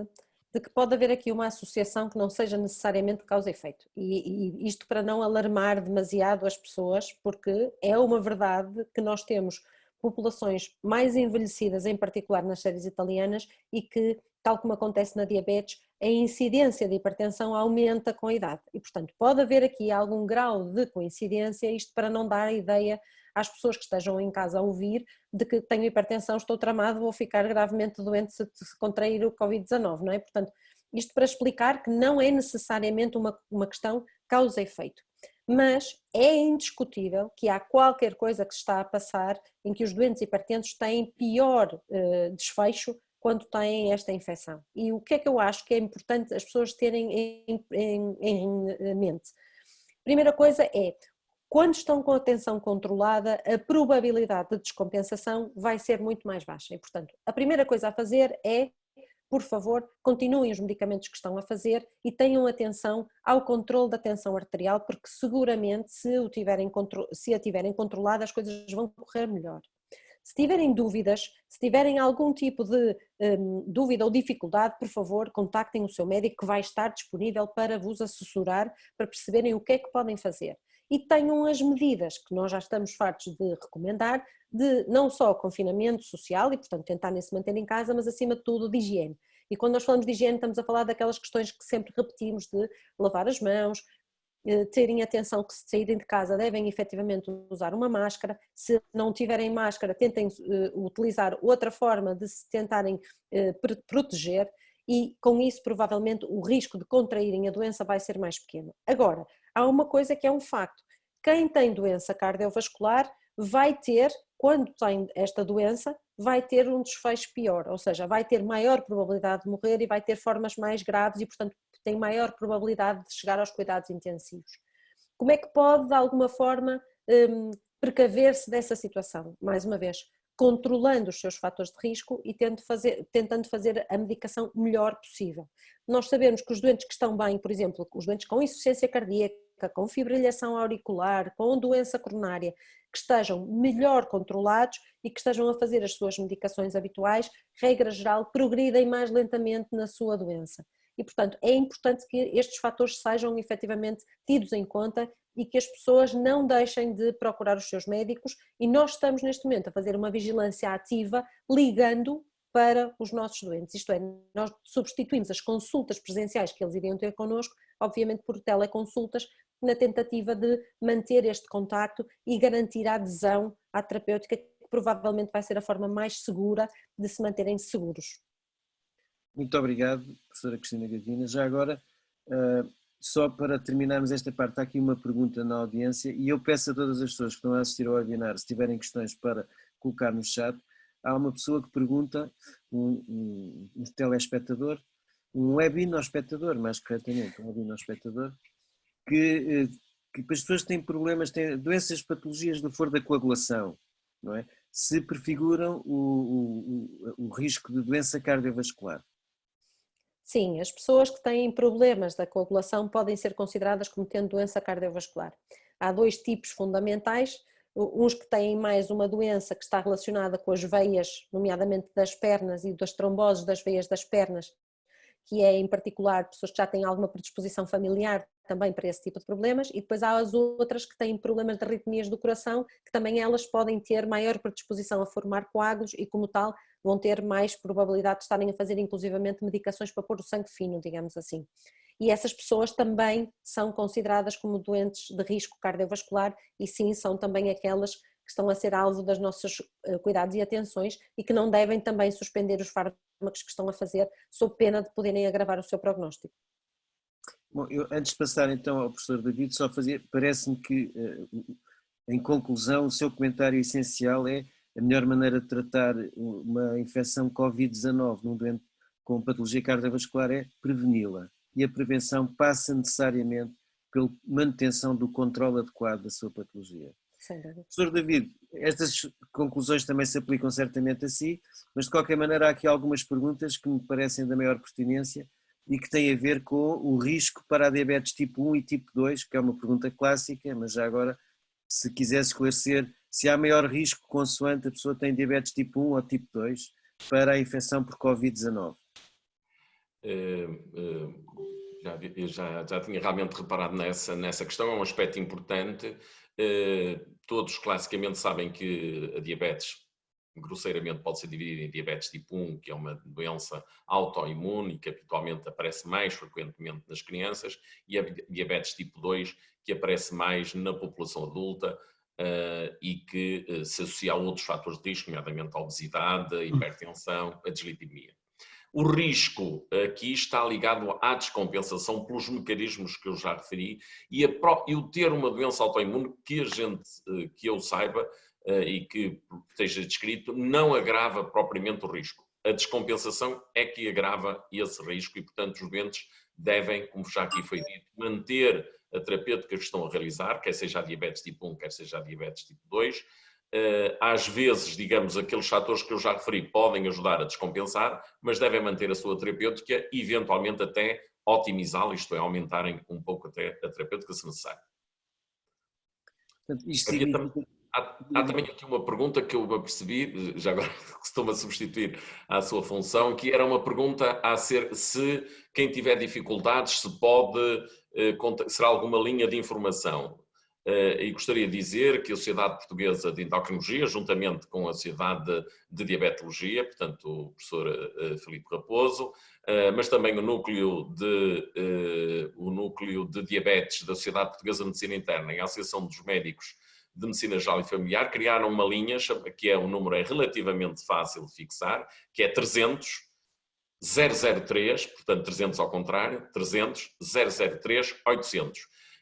de que pode haver aqui uma associação que não seja necessariamente causa e efeito. E isto para não alarmar demasiado as pessoas, porque é uma verdade que nós temos populações mais envelhecidas, em particular nas séries italianas, e que, tal como acontece na diabetes, a incidência de hipertensão aumenta com a idade. E, portanto, pode haver aqui algum grau de coincidência, isto para não dar a ideia às pessoas que estejam em casa a ouvir de que tenho hipertensão, estou tramado, vou ficar gravemente doente se contrair o Covid-19, não é? Portanto, isto para explicar que não é necessariamente uma questão causa e efeito. Mas é indiscutível que há qualquer coisa que se está a passar em que os doentes hipertensos têm pior desfecho quando têm esta infecção. E o que é que eu acho que é importante as pessoas terem em mente? Primeira coisa é, quando estão com a tensão controlada, a probabilidade de descompensação vai ser muito mais baixa. E, portanto, a primeira coisa a fazer é, por favor, continuem os medicamentos que estão a fazer e tenham atenção ao controle da tensão arterial, porque seguramente se a tiverem controlada as coisas vão correr melhor. Se tiverem dúvidas, se tiverem algum tipo de dúvida ou dificuldade, por favor, contactem o seu médico que vai estar disponível para vos assessorar, para perceberem o que é que podem fazer. E tenham as medidas que nós já estamos fartos de recomendar, de não só confinamento social e, portanto, tentarem se manter em casa, mas acima de tudo de higiene. E quando nós falamos de higiene estamos a falar daquelas questões que sempre repetimos de lavar as mãos, terem atenção que se saírem de casa devem efetivamente usar uma máscara, se não tiverem máscara tentem utilizar outra forma de se tentarem proteger e com isso provavelmente o risco de contraírem a doença vai ser mais pequeno. Agora, há uma coisa que é um facto, quem tem doença cardiovascular vai ter, quando tem esta doença, vai ter um desfecho pior, ou seja, vai ter maior probabilidade de morrer e vai ter formas mais graves e, portanto, tem maior probabilidade de chegar aos cuidados intensivos. Como é que pode, de alguma forma, precaver-se dessa situação? Mais uma vez, controlando os seus fatores de risco e tentando fazer a medicação melhor possível. Nós sabemos que os doentes que estão bem, por exemplo, os doentes com insuficiência cardíaca, com fibrilhação auricular, com doença coronária, que estejam melhor controlados e que estejam a fazer as suas medicações habituais, regra geral, progridem mais lentamente na sua doença. E, portanto, é importante que estes fatores sejam efetivamente tidos em conta e que as pessoas não deixem de procurar os seus médicos e nós estamos neste momento a fazer uma vigilância ativa ligando para os nossos doentes, isto é, nós substituímos as consultas presenciais que eles iriam ter connosco, obviamente por teleconsultas, na tentativa de manter este contacto e garantir a adesão à terapêutica, que provavelmente vai ser a forma mais segura de se manterem seguros. Muito obrigado, professora Cristina Gavina. Já agora, só para terminarmos esta parte, está aqui uma pergunta na audiência e eu peço a todas as pessoas que estão a assistir ao webinar, se tiverem questões para colocar no chat. Há uma pessoa que pergunta, um telespectador, um webinospectador, mais corretamente, um webinospectador, que as pessoas têm problemas, têm doenças, patologias do foro da coagulação, não é? Se prefiguram o risco de doença cardiovascular. Sim, as pessoas que têm problemas da coagulação podem ser consideradas como tendo doença cardiovascular. Há dois tipos fundamentais, uns que têm mais uma doença que está relacionada com as veias, nomeadamente das pernas e das tromboses das veias das pernas, que é em particular pessoas que já têm alguma predisposição familiar também para esse tipo de problemas, e depois há as outras que têm problemas de arritmias do coração, que também elas podem ter maior predisposição a formar coágulos e como tal vão ter mais probabilidade de estarem a fazer inclusivamente medicações para pôr o sangue fino, digamos assim. E essas pessoas também são consideradas como doentes de risco cardiovascular e sim, são também aquelas que estão a ser alvo das nossas cuidados e atenções e que não devem também suspender os fármacos que estão a fazer, sob pena de poderem agravar o seu prognóstico. Bom, eu, antes de passar então ao professor David, só parece-me que, em conclusão, o seu comentário essencial é a melhor maneira de tratar uma infecção Covid-19 num doente com patologia cardiovascular é preveni-la. E a prevenção passa necessariamente pela manutenção do controle adequado da sua patologia. Professor David, estas conclusões também se aplicam certamente a si, mas de qualquer maneira há aqui algumas perguntas que me parecem da maior pertinência e que têm a ver com o risco para a diabetes tipo 1 e tipo 2, que é uma pergunta clássica, mas já agora, se quisesse esclarecer se há maior risco consoante a pessoa tem diabetes tipo 1 ou tipo 2 para a infecção por Covid-19. Já tinha realmente reparado nessa questão, é um aspecto importante. Todos classicamente sabem que a diabetes, grosseiramente, pode ser dividida em diabetes tipo 1, que é uma doença autoimune e que habitualmente aparece mais frequentemente nas crianças, e a diabetes tipo 2, que aparece mais na população adulta e que se associa a outros fatores de risco, nomeadamente a obesidade, a hipertensão, a dislipidemia. O risco aqui está ligado à descompensação pelos mecanismos que eu já referi e o ter uma doença autoimune que eu saiba e que esteja descrito, não agrava propriamente o risco. A descompensação é que agrava esse risco e, portanto, os doentes devem, como já aqui foi dito, manter a terapêutica que estão a realizar, quer seja a diabetes tipo 1, quer seja a diabetes tipo 2, às vezes, digamos, aqueles fatores que eu já referi podem ajudar a descompensar, mas devem manter a sua terapêutica e, eventualmente, até otimizá-la, isto é, aumentarem um pouco até a terapêutica se necessário. Há também aqui uma pergunta que eu percebi, já agora que estou-me a substituir à sua função, que era uma pergunta a ser se quem tiver dificuldades se pode, será alguma linha de informação. E gostaria de dizer que a Sociedade Portuguesa de Endocrinologia, juntamente com a Sociedade de Diabetologia, portanto o professor Filipe Raposo, mas também o núcleo de diabetes da Sociedade Portuguesa de Medicina Interna e a Associação dos Médicos de Medicina Geral e Familiar, criaram uma linha, que o número é relativamente fácil de fixar, que é 300 003, portanto 300 ao contrário, 300 003 800.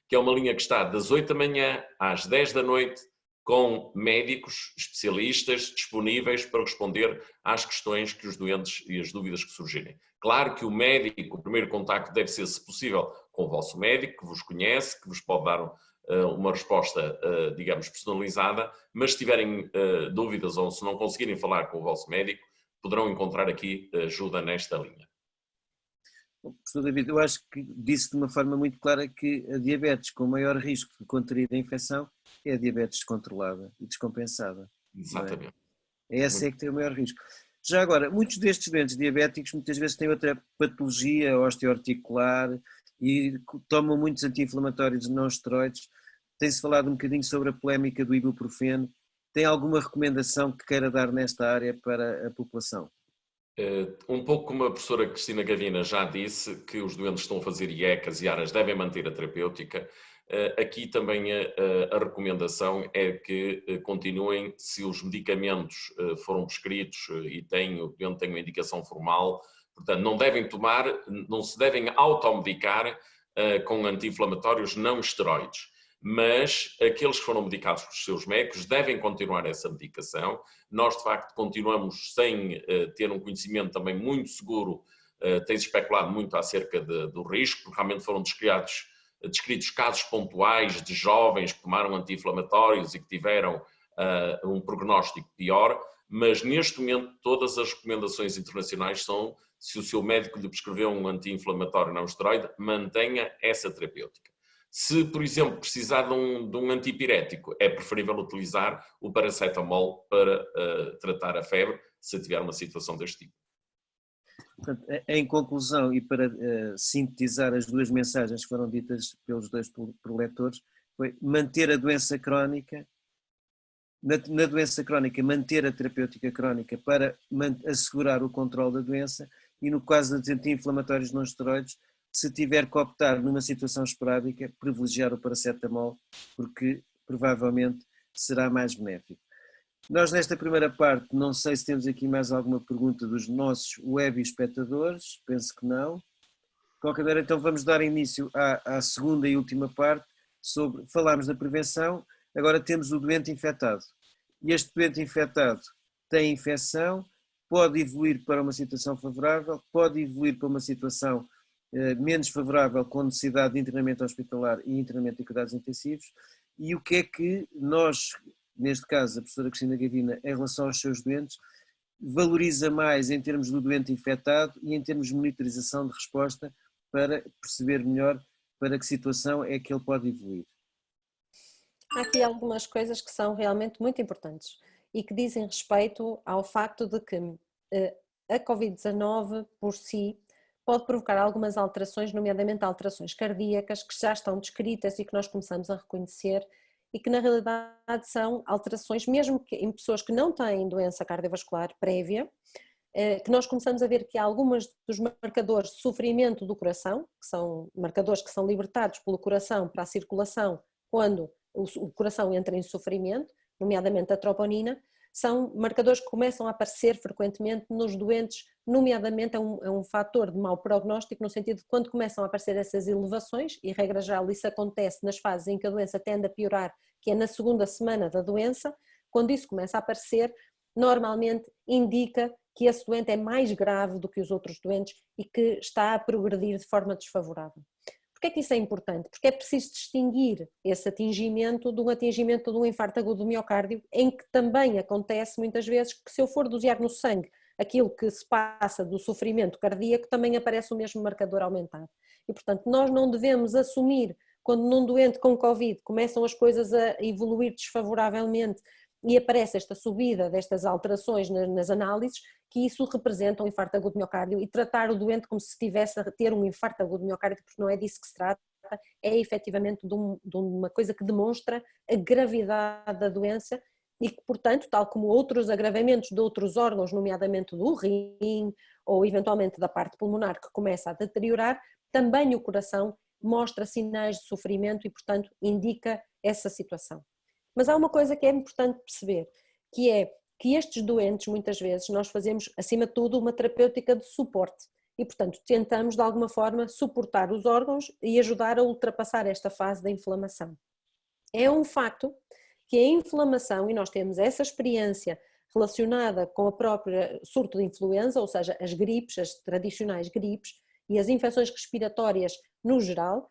Que é uma linha que está das 8 da manhã às 10 da noite, com médicos especialistas disponíveis para responder às questões que os doentes e as dúvidas que surgirem. Claro que o médico, o primeiro contacto deve ser, se possível, com o vosso médico, que vos conhece, que vos pode dar uma resposta, digamos, personalizada, mas se tiverem dúvidas ou se não conseguirem falar com o vosso médico, poderão encontrar aqui ajuda nesta linha. Professor David, eu acho que disse de uma forma muito clara que a diabetes com maior risco de contrair a infecção é a diabetes descontrolada e descompensada. Exatamente. Essa é que tem o maior risco. Já agora, muitos destes doentes diabéticos muitas vezes têm outra patologia osteoarticular e tomam muitos anti-inflamatórios não esteroides. Tem-se falado um bocadinho sobre a polémica do ibuprofeno. Tem alguma recomendação que queira dar nesta área para a população? Um pouco como a professora Cristina Gavina já disse, que os doentes estão a fazer IECAs e ARAs devem manter a terapêutica, aqui também a recomendação é que continuem, se os medicamentos foram prescritos e o doente tem uma indicação formal, portanto não devem tomar, não se devem automedicar com anti-inflamatórios não esteroides. Mas aqueles que foram medicados pelos seus médicos devem continuar essa medicação. Nós, de facto, continuamos sem ter um conhecimento também muito seguro, tem-se especulado muito acerca do risco, porque realmente foram descritos casos pontuais de jovens que tomaram anti-inflamatórios e que tiveram um prognóstico pior, mas neste momento todas as recomendações internacionais são, se o seu médico lhe prescreveu um anti-inflamatório não esteroide, mantenha essa terapêutica. Se, por exemplo, precisar de um antipirético, é preferível utilizar o paracetamol para tratar a febre, se tiver uma situação deste tipo. Portanto, em conclusão, e para sintetizar as duas mensagens que foram ditas pelos dois preletores, foi manter a doença crónica, na doença crónica, manter a terapêutica crónica para assegurar o controle da doença, e no caso dos anti-inflamatórios não esteroides, se tiver que optar numa situação esporádica, privilegiar o paracetamol, porque provavelmente será mais benéfico. Nós nesta primeira parte, não sei se temos aqui mais alguma pergunta dos nossos web espectadores, penso que não. De qualquer maneira, então vamos dar início à segunda e última parte, falámos da prevenção, agora temos o doente infectado. E este doente infectado tem infecção, pode evoluir para uma situação favorável, pode evoluir para uma situação menos favorável, com necessidade de internamento hospitalar e internamento de cuidados intensivos. E o que é que nós, neste caso a professora Cristina Gavina, em relação aos seus doentes, valoriza mais em termos do doente infectado e em termos de monitorização de resposta para perceber melhor para que situação é que ele pode evoluir? Há aqui algumas coisas que são realmente muito importantes e que dizem respeito ao facto de que a Covid-19 por si pode provocar algumas alterações, nomeadamente alterações cardíacas, que já estão descritas e que nós começamos a reconhecer e que na realidade são alterações, mesmo que em pessoas que não têm doença cardiovascular prévia, que nós começamos a ver que há algumas dos marcadores de sofrimento do coração, que são marcadores que são libertados pelo coração para a circulação quando o coração entra em sofrimento, nomeadamente a troponina, são marcadores que começam a aparecer frequentemente nos doentes, nomeadamente é um fator de mau prognóstico, no sentido de quando começam a aparecer essas elevações, e regra geral isso acontece nas fases em que a doença tende a piorar, que é na segunda semana da doença, quando isso começa a aparecer, normalmente indica que esse doente é mais grave do que os outros doentes e que está a progredir de forma desfavorável. Porquê é que isso é importante? Porque é preciso distinguir esse atingimento de um atingimento de um infarto agudo do miocárdio, em que também acontece muitas vezes que se eu for dosear no sangue aquilo que se passa do sofrimento cardíaco, também aparece o mesmo marcador aumentado. E portanto nós não devemos assumir, quando num doente com Covid começam as coisas a evoluir desfavoravelmente e aparece esta subida destas alterações nas análises, que isso representa um infarto agudo do miocárdio, e tratar o doente como se estivesse a ter um infarto agudo do miocárdio, porque não é disso que se trata, é efetivamente de uma coisa que demonstra a gravidade da doença e que, portanto, tal como outros agravamentos de outros órgãos, nomeadamente do rim ou eventualmente da parte pulmonar que começa a deteriorar, também o coração mostra sinais de sofrimento e, portanto, indica essa situação. Mas há uma coisa que é importante perceber, que é que estes doentes, muitas vezes, nós fazemos, acima de tudo, uma terapêutica de suporte e, portanto, tentamos, de alguma forma, suportar os órgãos e ajudar a ultrapassar esta fase da inflamação. É um facto que a inflamação, e nós temos essa experiência relacionada com a própria surto de influenza, ou seja, as gripes, as tradicionais gripes e as infecções respiratórias no geral,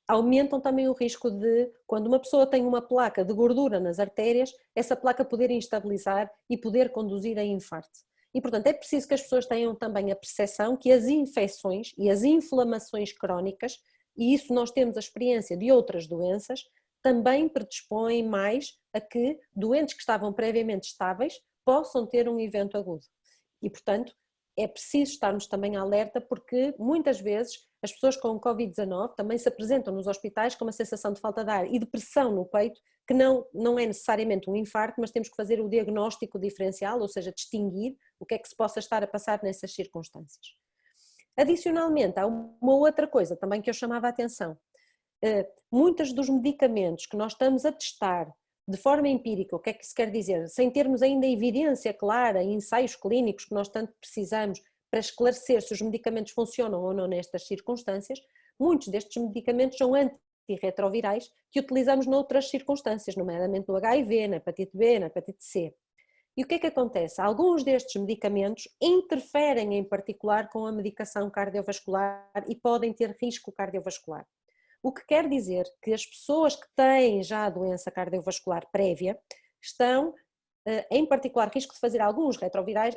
aumentam também o risco de, quando uma pessoa tem uma placa de gordura nas artérias, essa placa poder instabilizar e poder conduzir a infarto. E, portanto, é preciso que as pessoas tenham também a percepção que as infecções e as inflamações crónicas, e isso nós temos a experiência de outras doenças, também predispõem mais a que doentes que estavam previamente estáveis possam ter um evento agudo. E, portanto, é preciso estarmos também alerta, porque muitas vezes as pessoas com Covid-19 também se apresentam nos hospitais com uma sensação de falta de ar e de pressão no peito, que não é necessariamente um infarto, mas temos que fazer o diagnóstico diferencial, ou seja, distinguir o que é que se possa estar a passar nessas circunstâncias. Adicionalmente, há uma outra coisa também que eu chamava a atenção. Muitos dos medicamentos que nós estamos a testar de forma empírica, o que é que isso quer dizer? Sem termos ainda evidência clara, ensaios clínicos que nós tanto precisamos para esclarecer se os medicamentos funcionam ou não nestas circunstâncias, muitos destes medicamentos são antirretrovirais que utilizamos noutras circunstâncias, nomeadamente no HIV, na hepatite B, na hepatite C. E o que é que acontece? Alguns destes medicamentos interferem em particular com a medicação cardiovascular e podem ter risco cardiovascular. O que quer dizer que as pessoas que têm já a doença cardiovascular prévia estão em particular risco de fazer alguns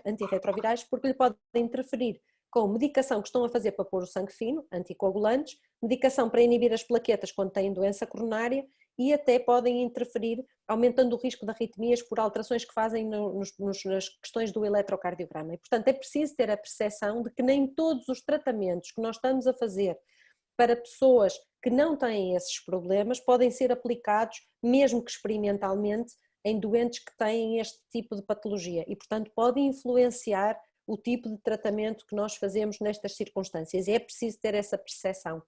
antirretrovirais, porque lhe podem interferir com medicação que estão a fazer para pôr o sangue fino, anticoagulantes, medicação para inibir as plaquetas quando têm doença coronária e até podem interferir, aumentando o risco de arritmias por alterações que fazem nas questões do eletrocardiograma. E, portanto, é preciso ter a percepção de que nem todos os tratamentos que nós estamos a fazer para pessoas que não têm esses problemas podem ser aplicados, mesmo que experimentalmente, em doentes que têm este tipo de patologia e, portanto, pode influenciar o tipo de tratamento que nós fazemos nestas circunstâncias e é preciso ter essa percepção.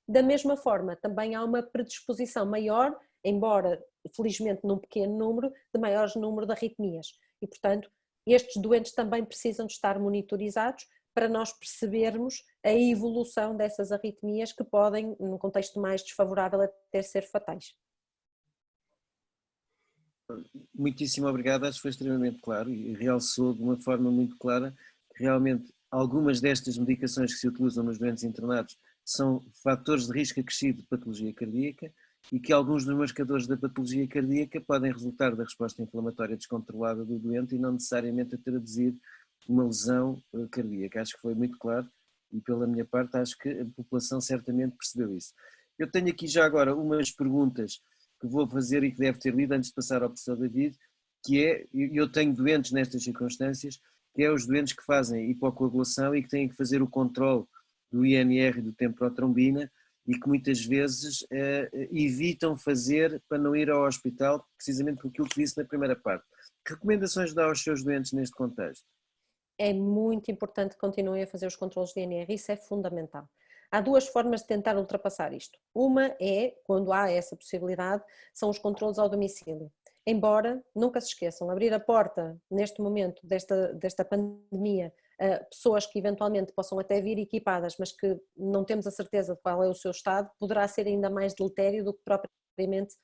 Da mesma forma, também há uma predisposição maior, embora felizmente num pequeno número, de maior número de arritmias e, portanto, estes doentes também precisam de estar monitorizados para nós percebermos a evolução dessas arritmias que podem, num contexto mais desfavorável, até ser fatais. Muitíssimo obrigado, acho que foi extremamente claro e realçou de uma forma muito clara que realmente algumas destas medicações que se utilizam nos doentes internados são fatores de risco acrescido de patologia cardíaca e que alguns dos marcadores da patologia cardíaca podem resultar da resposta inflamatória descontrolada do doente e não necessariamente a traduzir uma lesão cardíaca. Acho que foi muito claro e pela minha parte acho que a população certamente percebeu isso. Eu tenho aqui já agora umas perguntas que vou fazer e que deve ter lido antes de passar ao professor David, que é, eu tenho doentes nestas circunstâncias, que é os doentes que fazem hipocoagulação e que têm que fazer o controle do INR e do tempo protrombina e que muitas vezes evitam fazer para não ir ao hospital, precisamente por aquilo que disse na primeira parte. Que recomendações dá aos seus doentes neste contexto? É muito importante que continuem a fazer os controles de INR, isso é fundamental. Há duas formas de tentar ultrapassar isto. Uma é, quando há essa possibilidade, são os controles ao domicílio. Embora, nunca se esqueçam, abrir a porta neste momento desta pandemia a pessoas que eventualmente possam até vir equipadas, mas que não temos a certeza de qual é o seu estado, poderá ser ainda mais deletério do que propriamente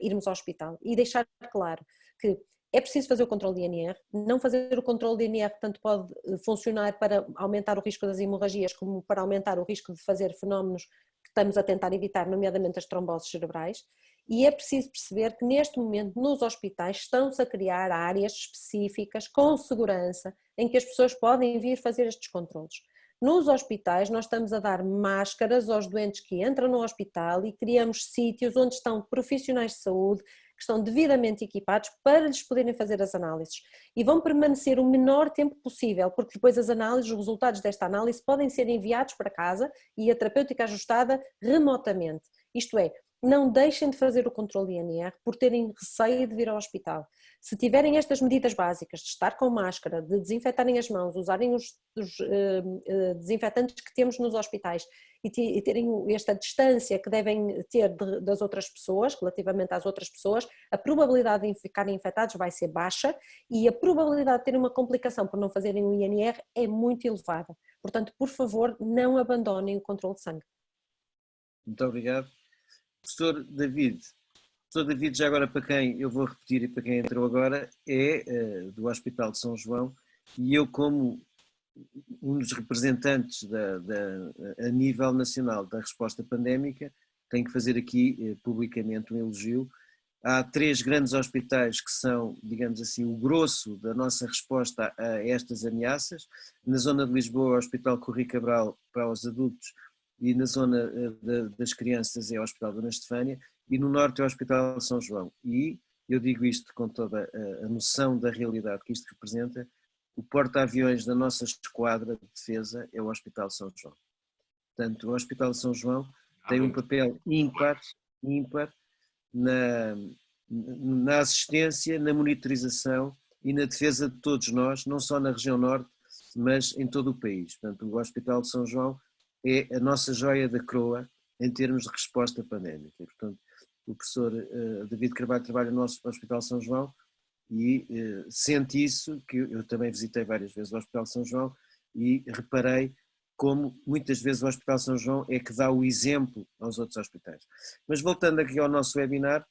irmos ao hospital. E deixar claro que é preciso fazer o controle de INR, não fazer o controle de INR tanto pode funcionar para aumentar o risco das hemorragias como para aumentar o risco de fazer fenómenos que estamos a tentar evitar, nomeadamente as tromboses cerebrais, e é preciso perceber que neste momento nos hospitais estão-se a criar áreas específicas com segurança em que as pessoas podem vir fazer estes controles. Nos hospitais nós estamos a dar máscaras aos doentes que entram no hospital e criamos sítios onde estão profissionais de saúde que estão devidamente equipados para lhes poderem fazer as análises e vão permanecer o menor tempo possível, porque depois as análises, os resultados desta análise podem ser enviados para casa e a terapêutica ajustada remotamente. Isto é, não deixem de fazer o controle de INR por terem receio de vir ao hospital. Se tiverem estas medidas básicas de estar com máscara, de desinfetarem as mãos, usarem os desinfetantes que temos nos hospitais e terem esta distância que devem ter das outras pessoas, relativamente às outras pessoas, a probabilidade de ficarem infectados vai ser baixa e a probabilidade de terem uma complicação por não fazerem o INR é muito elevada. Portanto, por favor, não abandonem o controle de sangue. Muito obrigado. Professor David, já agora para quem, eu vou repetir e para quem entrou agora, é do Hospital de São João e eu como um dos representantes a nível nacional da resposta pandémica, tenho que fazer aqui publicamente um elogio. Há 3 grandes hospitais que são, digamos assim, o grosso da nossa resposta a estas ameaças. Na zona de Lisboa, o Hospital Corri Cabral para os adultos e na zona das crianças é o Hospital Dona Estefânia e no norte é o Hospital de São João. E eu digo isto com toda a noção da realidade que isto representa, o porta-aviões da nossa esquadra de defesa é o Hospital de São João. Portanto, o Hospital de São João tem um papel ímpar na assistência, na monitorização e na defesa de todos nós, não só na região norte, mas em todo o país. Portanto, o Hospital de São João é a nossa joia da coroa em termos de resposta pandémica. E, portanto, o professor David Carvalho trabalha no nosso Hospital de São João e sente isso, que eu também visitei várias vezes o Hospital de São João e reparei como muitas vezes o Hospital São João é que dá o exemplo aos outros hospitais. Mas voltando aqui ao nosso webinar,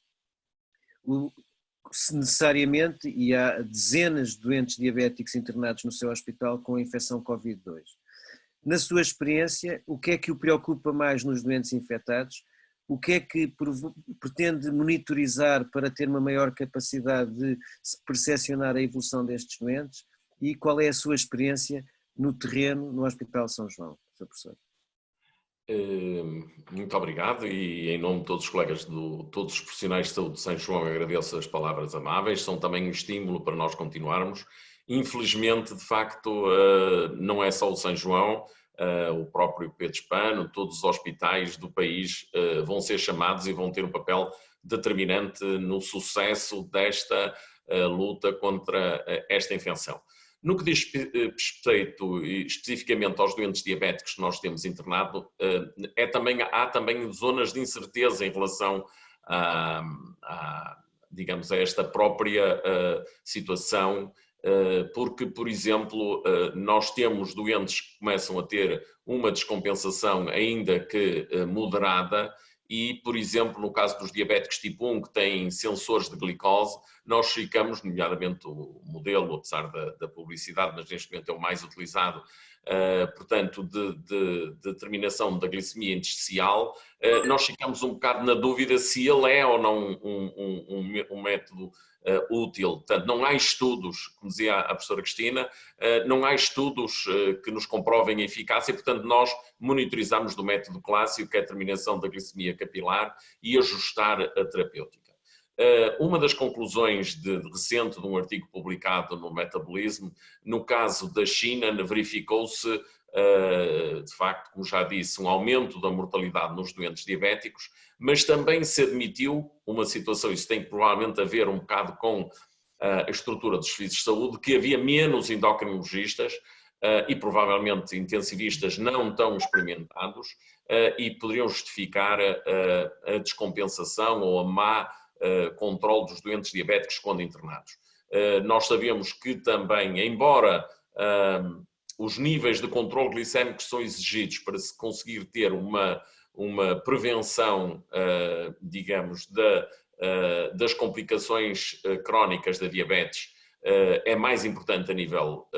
necessariamente, e há dezenas de doentes diabéticos internados no seu hospital com a infecção Covid-2. Na sua experiência, o que é que o preocupa mais nos doentes infectados? O que é que pretende monitorizar para ter uma maior capacidade de percepcionar a evolução destes doentes? E qual é a sua experiência no terreno no Hospital São João, Sr. Professor? Muito obrigado e em nome de todos os colegas, todos os profissionais de saúde de São João, agradeço as palavras amáveis, são também um estímulo para nós continuarmos. Infelizmente, de facto, não é só o São João, o próprio Pedro Spano, todos os hospitais do país vão ser chamados e vão ter um papel determinante no sucesso desta luta contra esta infecção. No que diz respeito especificamente aos doentes diabéticos que nós temos internado, há também zonas de incerteza em relação digamos, a esta própria situação, porque, por exemplo, nós temos doentes que começam a ter uma descompensação ainda que moderada e, por exemplo, no caso dos diabéticos tipo 1 que têm sensores de glicose, nós ficamos, nomeadamente o modelo, apesar da publicidade, mas neste momento é o mais utilizado, portanto, de determinação da glicemia intersticial, nós ficamos um bocado na dúvida se ele é ou não um método útil. Portanto, não há estudos, como dizia a professora Cristina, não há estudos que nos comprovem a eficácia, portanto, nós monitorizamos do método clássico, que é a determinação da glicemia capilar e ajustar a terapêutica. Uma das conclusões recente de um artigo publicado no Metabolismo, no caso da China, verificou-se, de facto, como já disse, um aumento da mortalidade nos doentes diabéticos, mas também se admitiu uma situação, isso tem provavelmente a ver um bocado com a estrutura dos serviços de saúde, que havia menos endocrinologistas e provavelmente intensivistas não tão experimentados e poderiam justificar a descompensação ou a má controle dos doentes diabéticos quando internados. Nós sabemos que também, embora os níveis de controle glicémico são exigidos para se conseguir ter uma prevenção, digamos, das complicações crónicas da diabetes, é mais importante a nível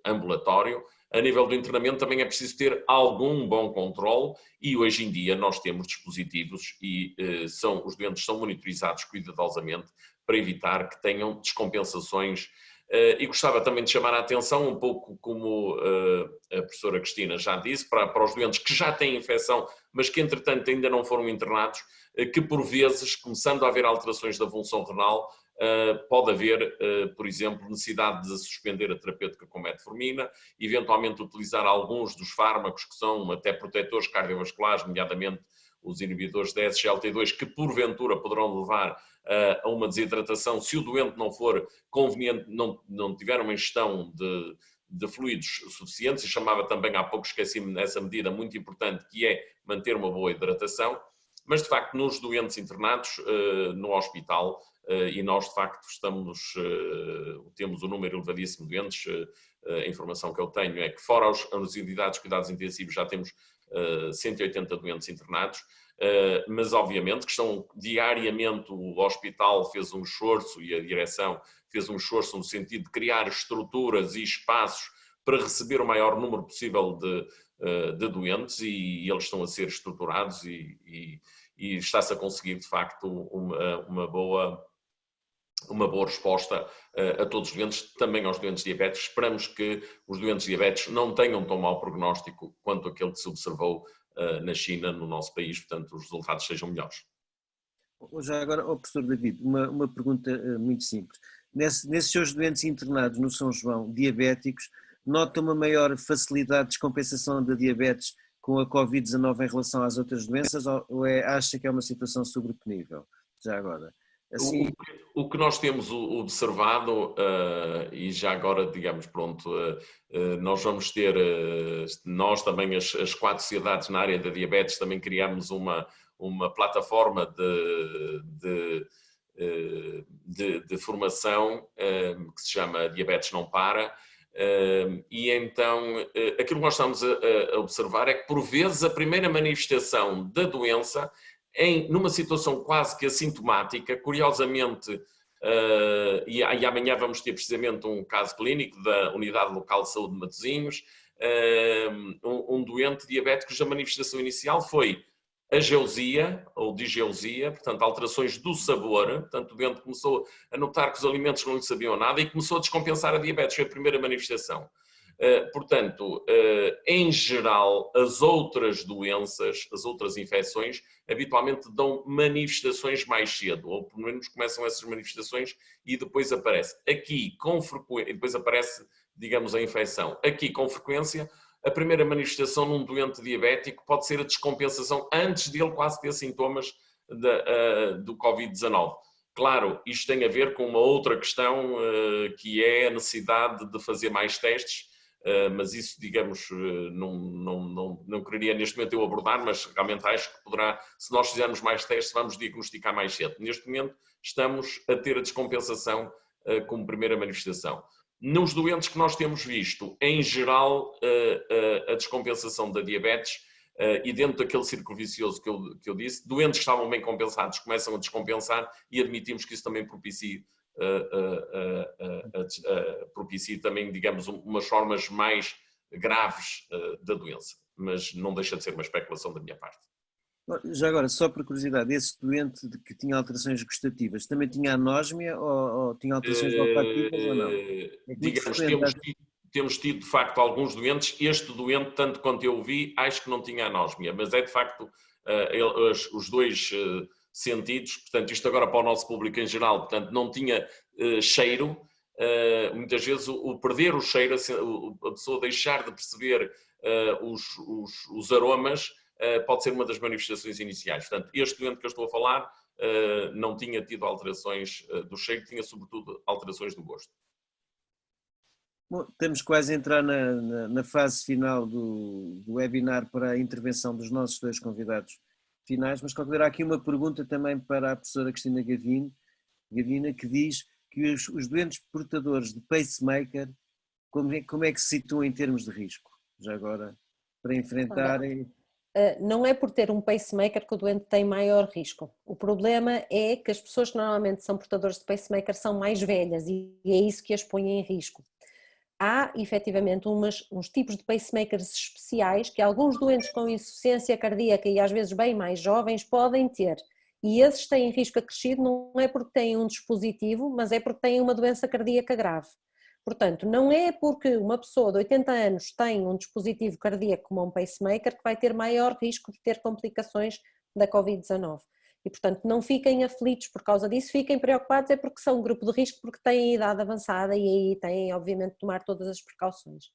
ambulatório. A nível do internamento também é preciso ter algum bom controle e hoje em dia nós temos dispositivos e os doentes são monitorizados cuidadosamente para evitar que tenham descompensações. E gostava também de chamar a atenção, um pouco como a professora Cristina já disse, para os doentes que já têm infecção, mas que entretanto ainda não foram internados, que por vezes, começando a haver alterações da função renal, pode haver, por exemplo, necessidade de suspender a terapêutica com metformina, eventualmente utilizar alguns dos fármacos que são até protetores cardiovasculares, nomeadamente os inibidores da SGLT2, que porventura poderão levar a uma desidratação se o doente não for conveniente, não tiver uma ingestão de fluidos suficientes, e chamava também, há pouco esqueci-me dessa medida muito importante, que é manter uma boa hidratação, mas de facto nos doentes internados no hospital, e nós de facto temos um número elevadíssimo de doentes, a informação que eu tenho é que fora as unidades de cuidados intensivos já temos 180 doentes internados, mas obviamente que estão diariamente, o hospital fez um esforço e a direção fez um esforço no sentido de criar estruturas e espaços para receber o maior número possível de doentes e eles estão a ser estruturados e está-se a conseguir de facto uma boa resposta a todos os doentes, também aos doentes diabéticos. Esperamos que os doentes diabéticos não tenham tão mau prognóstico quanto aquele que se observou na China, no nosso país, portanto os resultados sejam melhores. Já agora, professor David, uma pergunta muito simples. Nesses seus doentes internados no São João, diabéticos, nota uma maior facilidade de descompensação da diabetes com a Covid-19 em relação às outras doenças ou acha que é uma situação sobreponível? Já agora. Assim... O que nós temos observado, e já agora, digamos, pronto, nós vamos ter, nós também, as 4 sociedades na área da diabetes, também criamos uma plataforma de formação que se chama Diabetes Não Para, E então, aquilo que nós estamos a observar é que, por vezes, a primeira manifestação da doença, numa situação quase que assintomática, curiosamente, e amanhã vamos ter precisamente um caso clínico da Unidade Local de Saúde de Matosinhos, um doente diabético cuja manifestação inicial foi ageusia ou digeusia, portanto alterações do sabor, portanto o doente começou a notar que os alimentos não lhe sabiam nada e começou a descompensar a diabetes, foi a primeira manifestação. Portanto, em geral, as outras doenças, as outras infecções, habitualmente dão manifestações mais cedo, ou pelo menos começam essas manifestações e depois aparece. Aqui, com frequência, depois aparece, digamos, a infecção. Aqui, com frequência, a primeira manifestação num doente diabético pode ser a descompensação antes dele quase ter sintomas do Covid-19. Claro, isto tem a ver com uma outra questão, que é a necessidade de fazer mais testes, mas isso, digamos, não queria neste momento eu abordar, mas realmente acho que poderá, se nós fizermos mais testes, vamos diagnosticar mais cedo. Neste momento estamos a ter a descompensação como primeira manifestação. Nos doentes que nós temos visto, em geral, a descompensação da diabetes, e dentro daquele círculo vicioso que eu disse, doentes que estavam bem compensados começam a descompensar e admitimos que isso também propicie também, digamos, umas formas mais graves da doença. Mas não deixa de ser uma especulação da minha parte. Já agora, só por curiosidade, esse doente que tinha alterações gustativas, também tinha anósmia ou tinha alterações olfativas ou não? Digamos, temos tido de facto alguns doentes. Este doente, tanto quanto eu vi, acho que não tinha anósmia, mas é de facto os dois sentidos, portanto isto agora para o nosso público em geral, portanto não tinha cheiro, muitas vezes o perder o cheiro, a pessoa deixar de perceber os aromas, pode ser uma das manifestações iniciais. Portanto, este doente que eu estou a falar não tinha tido alterações do cheiro, tinha sobretudo alterações do gosto. Bom, estamos quase a entrar na fase final do webinar para a intervenção dos nossos dois convidados finais, mas há aqui uma pergunta também para a professora Cristina Gavina, que diz que os doentes portadores de pacemaker, como é que se situam em termos de risco, já agora, para enfrentarem... Não é por ter um pacemaker que o doente tem maior risco. O problema é que as pessoas que normalmente são portadores de pacemaker são mais velhas e é isso que as põe em risco. Há efetivamente uns tipos de pacemakers especiais que alguns doentes com insuficiência cardíaca e às vezes bem mais jovens podem ter. E esses têm risco acrescido não é porque têm um dispositivo, mas é porque têm uma doença cardíaca grave. Portanto, não é porque uma pessoa de 80 anos tem um dispositivo cardíaco como um pacemaker que vai ter maior risco de ter complicações da Covid-19. E, portanto, não fiquem aflitos por causa disso, fiquem preocupados é porque são um grupo de risco, porque têm idade avançada e aí têm, obviamente, de tomar todas as precauções.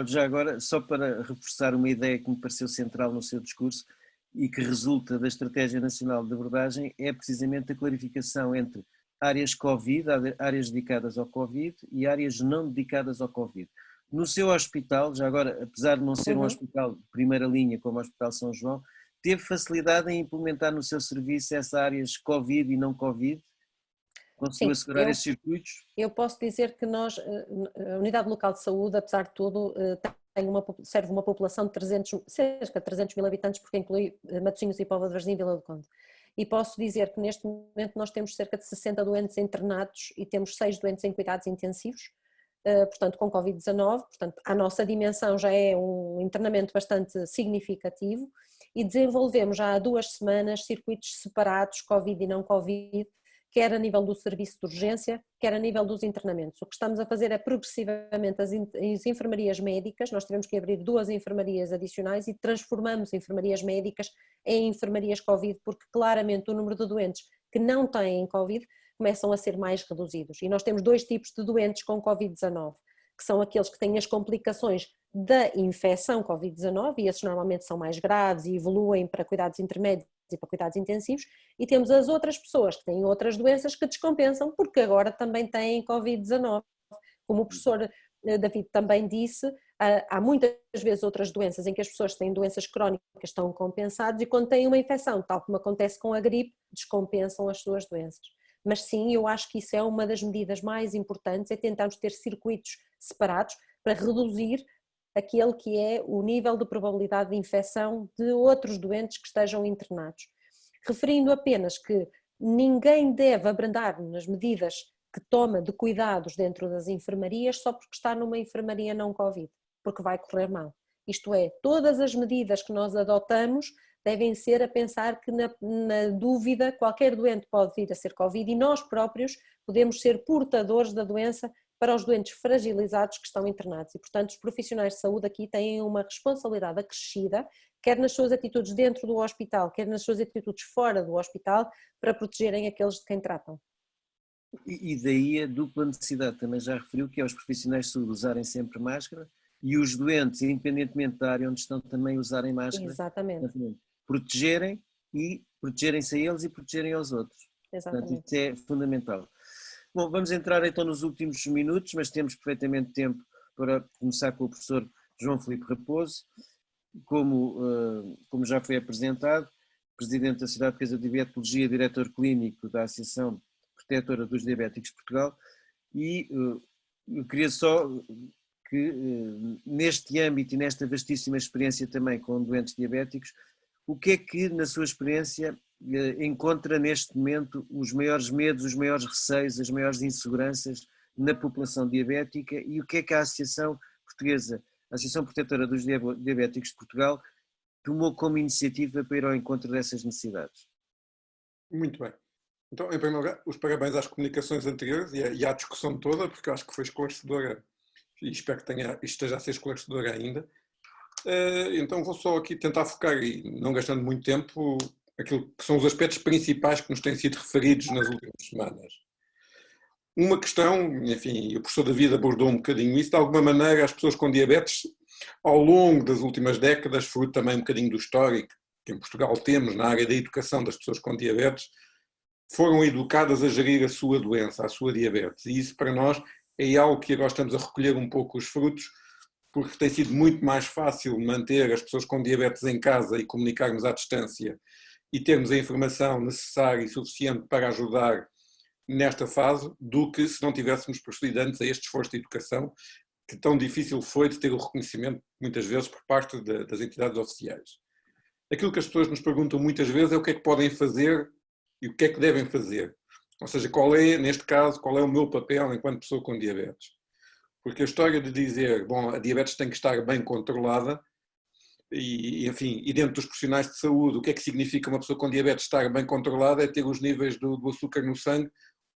Já agora, só para reforçar uma ideia que me pareceu central no seu discurso e que resulta da Estratégia Nacional de Abordagem, é precisamente a clarificação entre áreas Covid, áreas dedicadas ao Covid e áreas não dedicadas ao Covid. No seu hospital, já agora, apesar de não ser um hospital de primeira linha como o Hospital São João, teve facilidade em implementar no seu serviço essas áreas Covid e não Covid? Conseguiu assegurar esses circuitos? Eu posso dizer que nós, a Unidade Local de Saúde, apesar de tudo, serve uma população de cerca de 300 mil habitantes, porque inclui Matosinhos e Póvoa de Varzim e Vila do Conde. E posso dizer que neste momento nós temos cerca de 60 doentes internados e temos 6 doentes em cuidados intensivos, portanto com Covid-19, portanto a nossa dimensão já é um internamento bastante significativo e desenvolvemos já há 2 semanas circuitos separados, Covid e não Covid, quer a nível do serviço de urgência, quer a nível dos internamentos. O que estamos a fazer é progressivamente as enfermarias médicas, nós tivemos que abrir 2 enfermarias adicionais e transformamos enfermarias médicas em enfermarias Covid, porque claramente o número de doentes que não têm Covid começam a ser mais reduzidos. E nós temos 2 tipos de doentes com Covid-19, que são aqueles que têm as complicações da infecção Covid-19, e esses normalmente são mais graves e evoluem para cuidados intermédios e para cuidados intensivos, e temos as outras pessoas que têm outras doenças que descompensam porque agora também têm Covid-19. Como o professor David também disse, há muitas vezes outras doenças em que as pessoas que têm doenças crónicas estão compensadas e quando têm uma infecção, tal como acontece com a gripe, descompensam as suas doenças. Mas sim, eu acho que isso é uma das medidas mais importantes, é tentarmos ter circuitos separados para reduzir aquele que é o nível de probabilidade de infecção de outros doentes que estejam internados. Referindo apenas que ninguém deve abrandar nas medidas que toma de cuidados dentro das enfermarias só porque está numa enfermaria não Covid, porque vai correr mal. Isto é, todas as medidas que nós adotamos devem ser a pensar que na dúvida qualquer doente pode vir a ser Covid e nós próprios podemos ser portadores da doença para os doentes fragilizados que estão internados e, portanto, os profissionais de saúde aqui têm uma responsabilidade acrescida, quer nas suas atitudes dentro do hospital, quer nas suas atitudes fora do hospital, para protegerem aqueles de quem tratam. E daí a dupla necessidade, também já referiu, que é os profissionais de saúde usarem sempre máscara e os doentes, independentemente da área onde estão, também usarem máscara. Exatamente. Protegerem e protegerem-se a eles e protegerem aos outros. Exatamente. Portanto, isso é fundamental. Bom, vamos entrar então nos últimos minutos, mas temos perfeitamente tempo para começar com o professor João Filipe Raposo, como já foi apresentado, presidente da Sociedade Portuguesa de Diabetologia, diretor clínico da Associação Protetora dos Diabéticos de Portugal, e eu queria só que neste âmbito e nesta vastíssima experiência também com doentes diabéticos, o que é que na sua experiência encontra neste momento os maiores medos, os maiores receios, as maiores inseguranças na população diabética e o que é que a Associação Portuguesa, a Associação Protetora dos Diabéticos de Portugal, tomou como iniciativa para ir ao encontro dessas necessidades? Muito bem. Então, em primeiro lugar, os parabéns às comunicações anteriores e à discussão toda, porque eu acho que foi esclarecedora e espero que esteja a ser esclarecedora ainda. Então vou só aqui tentar focar, e não gastando muito tempo, aquilo que são os aspectos principais que nos têm sido referidos nas últimas semanas. Uma questão, enfim, o professor David abordou um bocadinho isso, de alguma maneira as pessoas com diabetes, ao longo das últimas décadas, fruto também um bocadinho do histórico que em Portugal temos na área da educação das pessoas com diabetes, foram educadas a gerir a sua doença, a sua diabetes. E isso para nós é algo que agora estamos a recolher um pouco os frutos, porque tem sido muito mais fácil manter as pessoas com diabetes em casa e comunicarmos à distância e termos a informação necessária e suficiente para ajudar nesta fase, do que se não tivéssemos procedido antes a este esforço de educação, que tão difícil foi de ter o reconhecimento, muitas vezes, por parte das entidades oficiais. Aquilo que as pessoas nos perguntam muitas vezes é o que é que podem fazer e o que é que devem fazer. Ou seja, neste caso, qual é o meu papel enquanto pessoa com diabetes? Porque a história de dizer, bom, a diabetes tem que estar bem controlada e, enfim, e dentro dos profissionais de saúde, o que é que significa uma pessoa com diabetes estar bem controlada? É ter os níveis do açúcar no sangue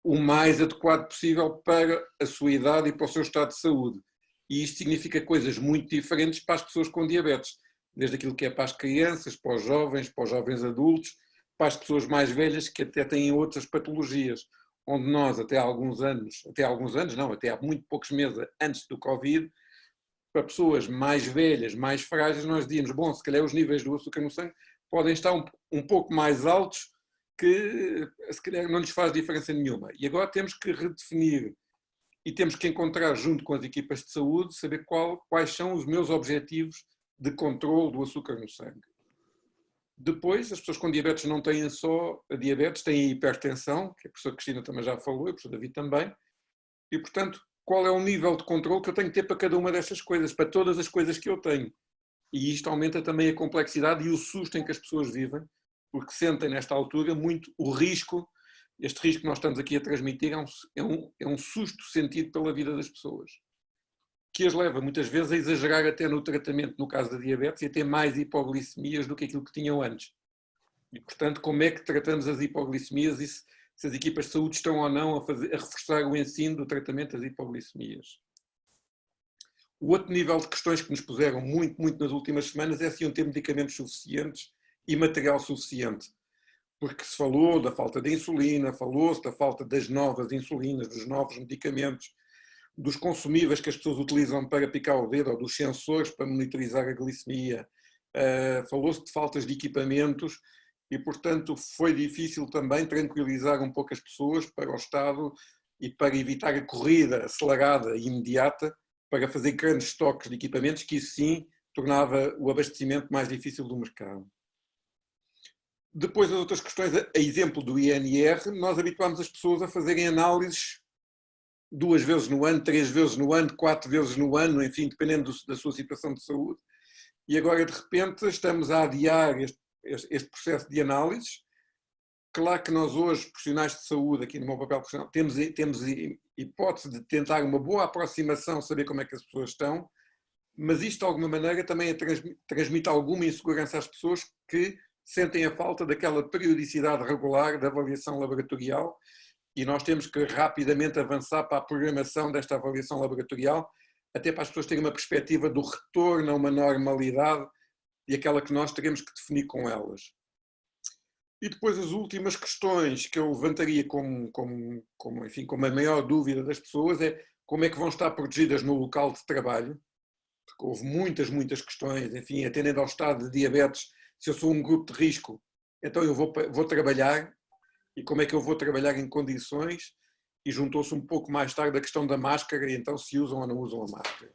o mais adequado possível para a sua idade e para o seu estado de saúde. E isto significa coisas muito diferentes para as pessoas com diabetes, desde aquilo que é para as crianças, para os jovens adultos, para as pessoas mais velhas que até têm outras patologias, onde nós até há muito poucos meses antes do Covid, para pessoas mais velhas, mais frágeis, nós dizíamos, bom, se calhar os níveis do açúcar no sangue podem estar um pouco mais altos, que se calhar não lhes faz diferença nenhuma. E agora temos que redefinir e temos que encontrar, junto com as equipas de saúde, saber quais são os meus objetivos de controle do açúcar no sangue. Depois, as pessoas com diabetes não têm só a diabetes, têm a hipertensão, que a professora Cristina também já falou, e o professor David também, e, portanto, qual é o nível de controle que eu tenho que ter para cada uma destas coisas, para todas as coisas que eu tenho. E isto aumenta também a complexidade e o susto em que as pessoas vivem, porque sentem nesta altura muito o risco, este risco que nós estamos aqui a transmitir é um susto sentido pela vida das pessoas, que as leva muitas vezes a exagerar até no tratamento, no caso da diabetes, e a ter mais hipoglicemias do que aquilo que tinham antes. E, portanto, como é que tratamos as hipoglicemias e se as equipas de saúde estão ou não a reforçar o ensino do tratamento das hipoglicemias? O outro nível de questões que nos puseram muito nas últimas semanas é se iam ter medicamentos suficientes e material suficiente. Porque se falou da falta de insulina, falou-se da falta das novas insulinas, dos novos medicamentos, dos consumíveis que as pessoas utilizam para picar o dedo, ou dos sensores para monitorizar a glicemia, falou-se de faltas de equipamentos e, portanto, foi difícil também tranquilizar um pouco as pessoas para o Estado e para evitar a corrida acelerada e imediata para fazer grandes estoques de equipamentos, que isso sim tornava o abastecimento mais difícil do mercado. Depois as outras questões, a exemplo do INR, nós habituámos as pessoas a fazerem análises 2 vezes no ano, 3 vezes no ano, 4 vezes no ano, enfim, dependendo da sua situação de saúde. E agora, de repente, estamos a adiar este processo de análises. Claro que nós hoje, profissionais de saúde, aqui no meu papel profissional, temos hipótese de tentar uma boa aproximação, saber como é que as pessoas estão, mas isto, de alguma maneira, também transmite alguma insegurança às pessoas que sentem a falta daquela periodicidade regular da avaliação laboratorial, e nós temos que rapidamente avançar para a programação desta avaliação laboratorial, até para as pessoas terem uma perspectiva do retorno a uma normalidade e aquela que nós teremos que definir com elas. E depois as últimas questões que eu levantaria enfim, como a maior dúvida das pessoas é como é que vão estar protegidas no local de trabalho, porque houve muitas questões, enfim, atendendo ao estado de diabetes, se eu sou um grupo de risco, então eu vou trabalhar, e como é que eu vou trabalhar em condições, e juntou-se um pouco mais tarde a questão da máscara, e então se usam ou não usam a máscara.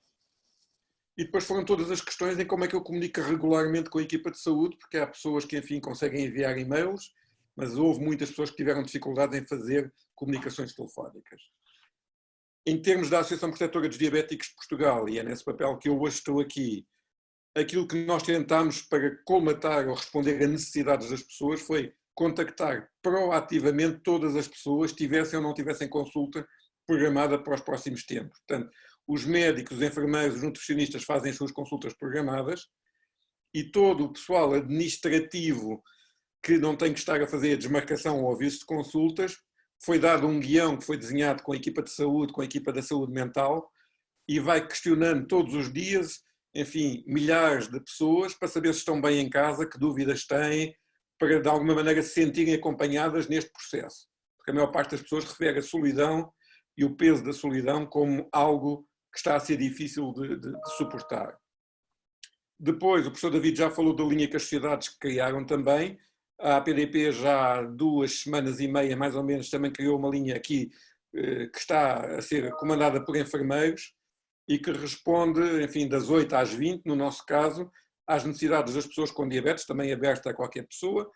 E depois foram todas as questões em como é que eu comunico regularmente com a equipa de saúde, porque há pessoas que, enfim, conseguem enviar e-mails, mas houve muitas pessoas que tiveram dificuldade em fazer comunicações telefónicas. Em termos da Associação Protetora dos Diabéticos de Portugal, e é nesse papel que eu hoje estou aqui, aquilo que nós tentámos para colmatar ou responder a necessidades das pessoas foi contactar proativamente todas as pessoas, tivessem ou não tivessem consulta programada para os próximos tempos. Portanto, os médicos, os enfermeiros, os nutricionistas fazem as suas consultas programadas e todo o pessoal administrativo que não tem que estar a fazer a desmarcação ou aviso de consultas, foi dado um guião que foi desenhado com a equipa de saúde, com a equipa da saúde mental, e vai questionando todos os dias, enfim, milhares de pessoas para saber se estão bem em casa, que dúvidas têm, para de alguma maneira se sentirem acompanhadas neste processo. Porque a maior parte das pessoas refere a solidão e o peso da solidão como algo que está a ser difícil de suportar. Depois, o professor David já falou da linha que as sociedades criaram também. A APDP já há 2 semanas e meia, mais ou menos, também criou uma linha aqui que está a ser comandada por enfermeiros e que responde, enfim, das 8 às 20, no nosso caso, às necessidades das pessoas com diabetes, também aberta a qualquer pessoa,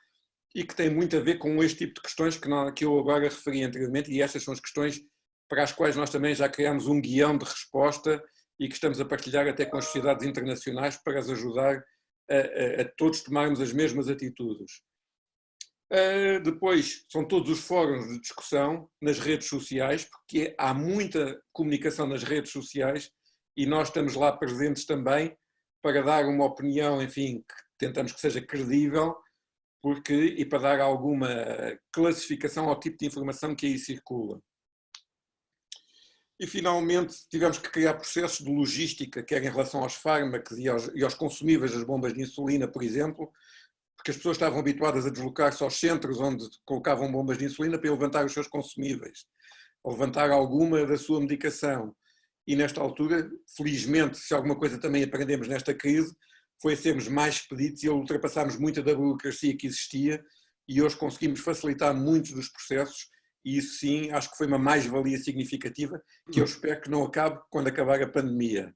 e que tem muito a ver com este tipo de questões que eu agora referi anteriormente, e estas são as questões para as quais nós também já criamos um guião de resposta e que estamos a partilhar até com as sociedades internacionais para as ajudar a todos tomarmos as mesmas atitudes. Depois, são todos os fóruns de discussão nas redes sociais, porque há muita comunicação nas redes sociais e nós estamos lá presentes também para dar uma opinião, enfim, que tentamos que seja credível, e para dar alguma classificação ao tipo de informação que aí circula. E, finalmente, tivemos que criar processos de logística, quer em relação aos fármacos e aos consumíveis das bombas de insulina, por exemplo, porque as pessoas estavam habituadas a deslocar-se aos centros onde colocavam bombas de insulina para levantar os seus consumíveis, a levantar alguma da sua medicação. E, nesta altura, felizmente, se alguma coisa também aprendemos nesta crise, foi a sermos mais expeditos e a ultrapassarmos muita da burocracia que existia, e hoje conseguimos facilitar muitos dos processos. E isso sim, acho que foi uma mais-valia significativa, que eu espero que não acabe quando acabar a pandemia.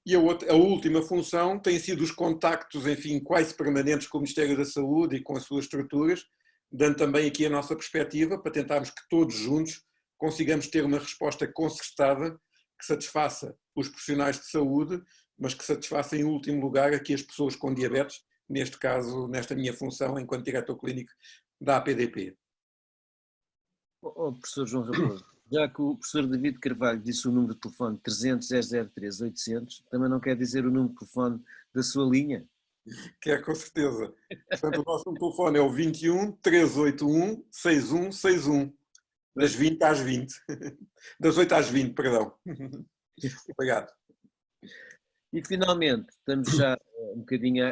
E a última função tem sido os contactos, enfim, quase permanentes com o Ministério da Saúde e com as suas estruturas, dando também aqui a nossa perspectiva para tentarmos que todos juntos consigamos ter uma resposta concertada que satisfaça os profissionais de saúde, mas que satisfaça em último lugar aqui as pessoas com diabetes, neste caso, nesta minha função enquanto diretor clínico da APDP. Professor João Raposo, já que o professor David Carvalho disse o número de telefone 300 003 800, também não quer dizer o número de telefone da sua linha? Quer, com certeza. Portanto, o nosso telefone é o 21 381 6161, das 20 às 20. Das 8 às 20, perdão. Obrigado. E finalmente, estamos já um bocadinho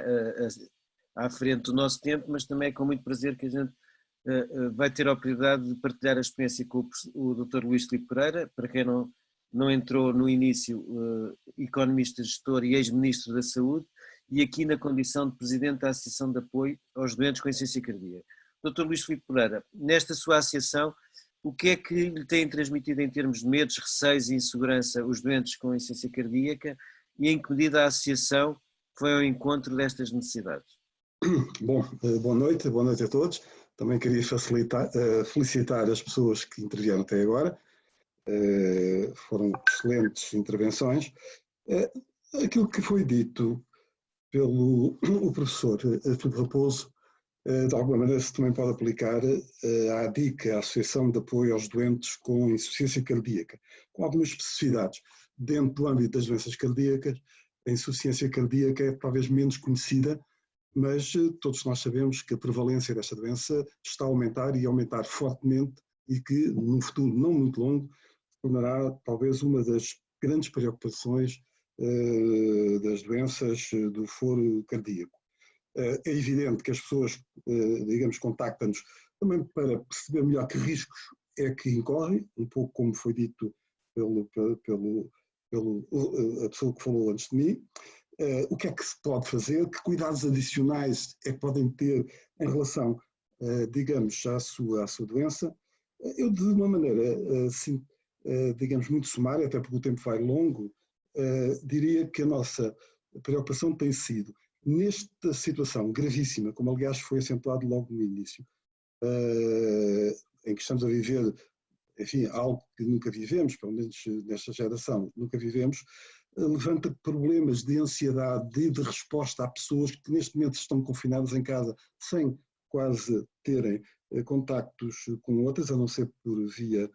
à frente do nosso tempo, mas também é com muito prazer que a gente vai ter a oportunidade de partilhar a experiência com o Dr. Luís Filipe Pereira, para quem não entrou no início, economista, gestor e ex-ministro da Saúde, e aqui na condição de presidente da Associação de Apoio aos Doentes com Insuficiência Cardíaca. Dr. Luís Filipe Pereira, nesta sua associação, o que é que lhe têm transmitido em termos de medos, receios e insegurança os doentes com insuficiência cardíaca e em que medida a associação foi ao encontro destas necessidades? Bom, boa noite a todos. Também queria felicitar as pessoas que intervieram até agora. Foram excelentes intervenções. Aquilo que foi dito pelo o professor Filipe Raposo, de alguma maneira se também pode aplicar à ADIC, a Associação de Apoio aos Doentes com Insuficiência Cardíaca, com algumas especificidades. Dentro do âmbito das doenças cardíacas, a insuficiência cardíaca é talvez menos conhecida, mas todos nós sabemos que a prevalência desta doença está a aumentar e a aumentar fortemente e que, num futuro não muito longo, tornará talvez uma das grandes preocupações das doenças do foro cardíaco. É evidente que as pessoas, digamos, contactam-nos também para perceber melhor que riscos é que incorrem, um pouco como foi dito a pessoa que falou antes de mim. O que é que se pode fazer, que cuidados adicionais é que podem ter em relação, digamos, à sua doença. Eu, de uma maneira, assim, digamos, muito sumária, até porque o tempo vai longo, diria que a nossa preocupação tem sido, nesta situação gravíssima, como aliás foi acentuado logo no início, em que estamos a viver, enfim, algo que nunca vivemos, pelo menos nesta geração, nunca vivemos, levanta problemas de ansiedade e de resposta a pessoas que neste momento estão confinadas em casa sem quase terem contactos com outras, a não ser por via,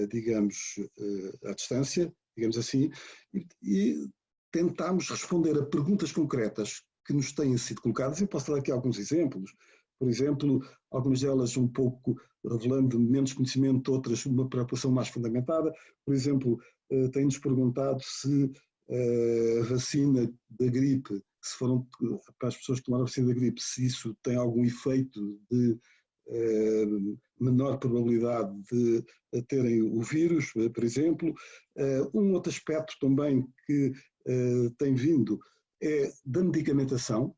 digamos, à distância, digamos assim, e tentámos responder a perguntas concretas que nos têm sido colocadas. Eu posso dar aqui alguns exemplos. Por exemplo, algumas delas um pouco revelando menos conhecimento, outras uma preocupação mais fundamentada. Por exemplo, têm-nos perguntado se a vacina da gripe, se foram para as pessoas que tomaram a vacina da gripe, se isso tem algum efeito de menor probabilidade de terem o vírus, por exemplo. Um outro aspecto também que tem vindo é da medicamentação.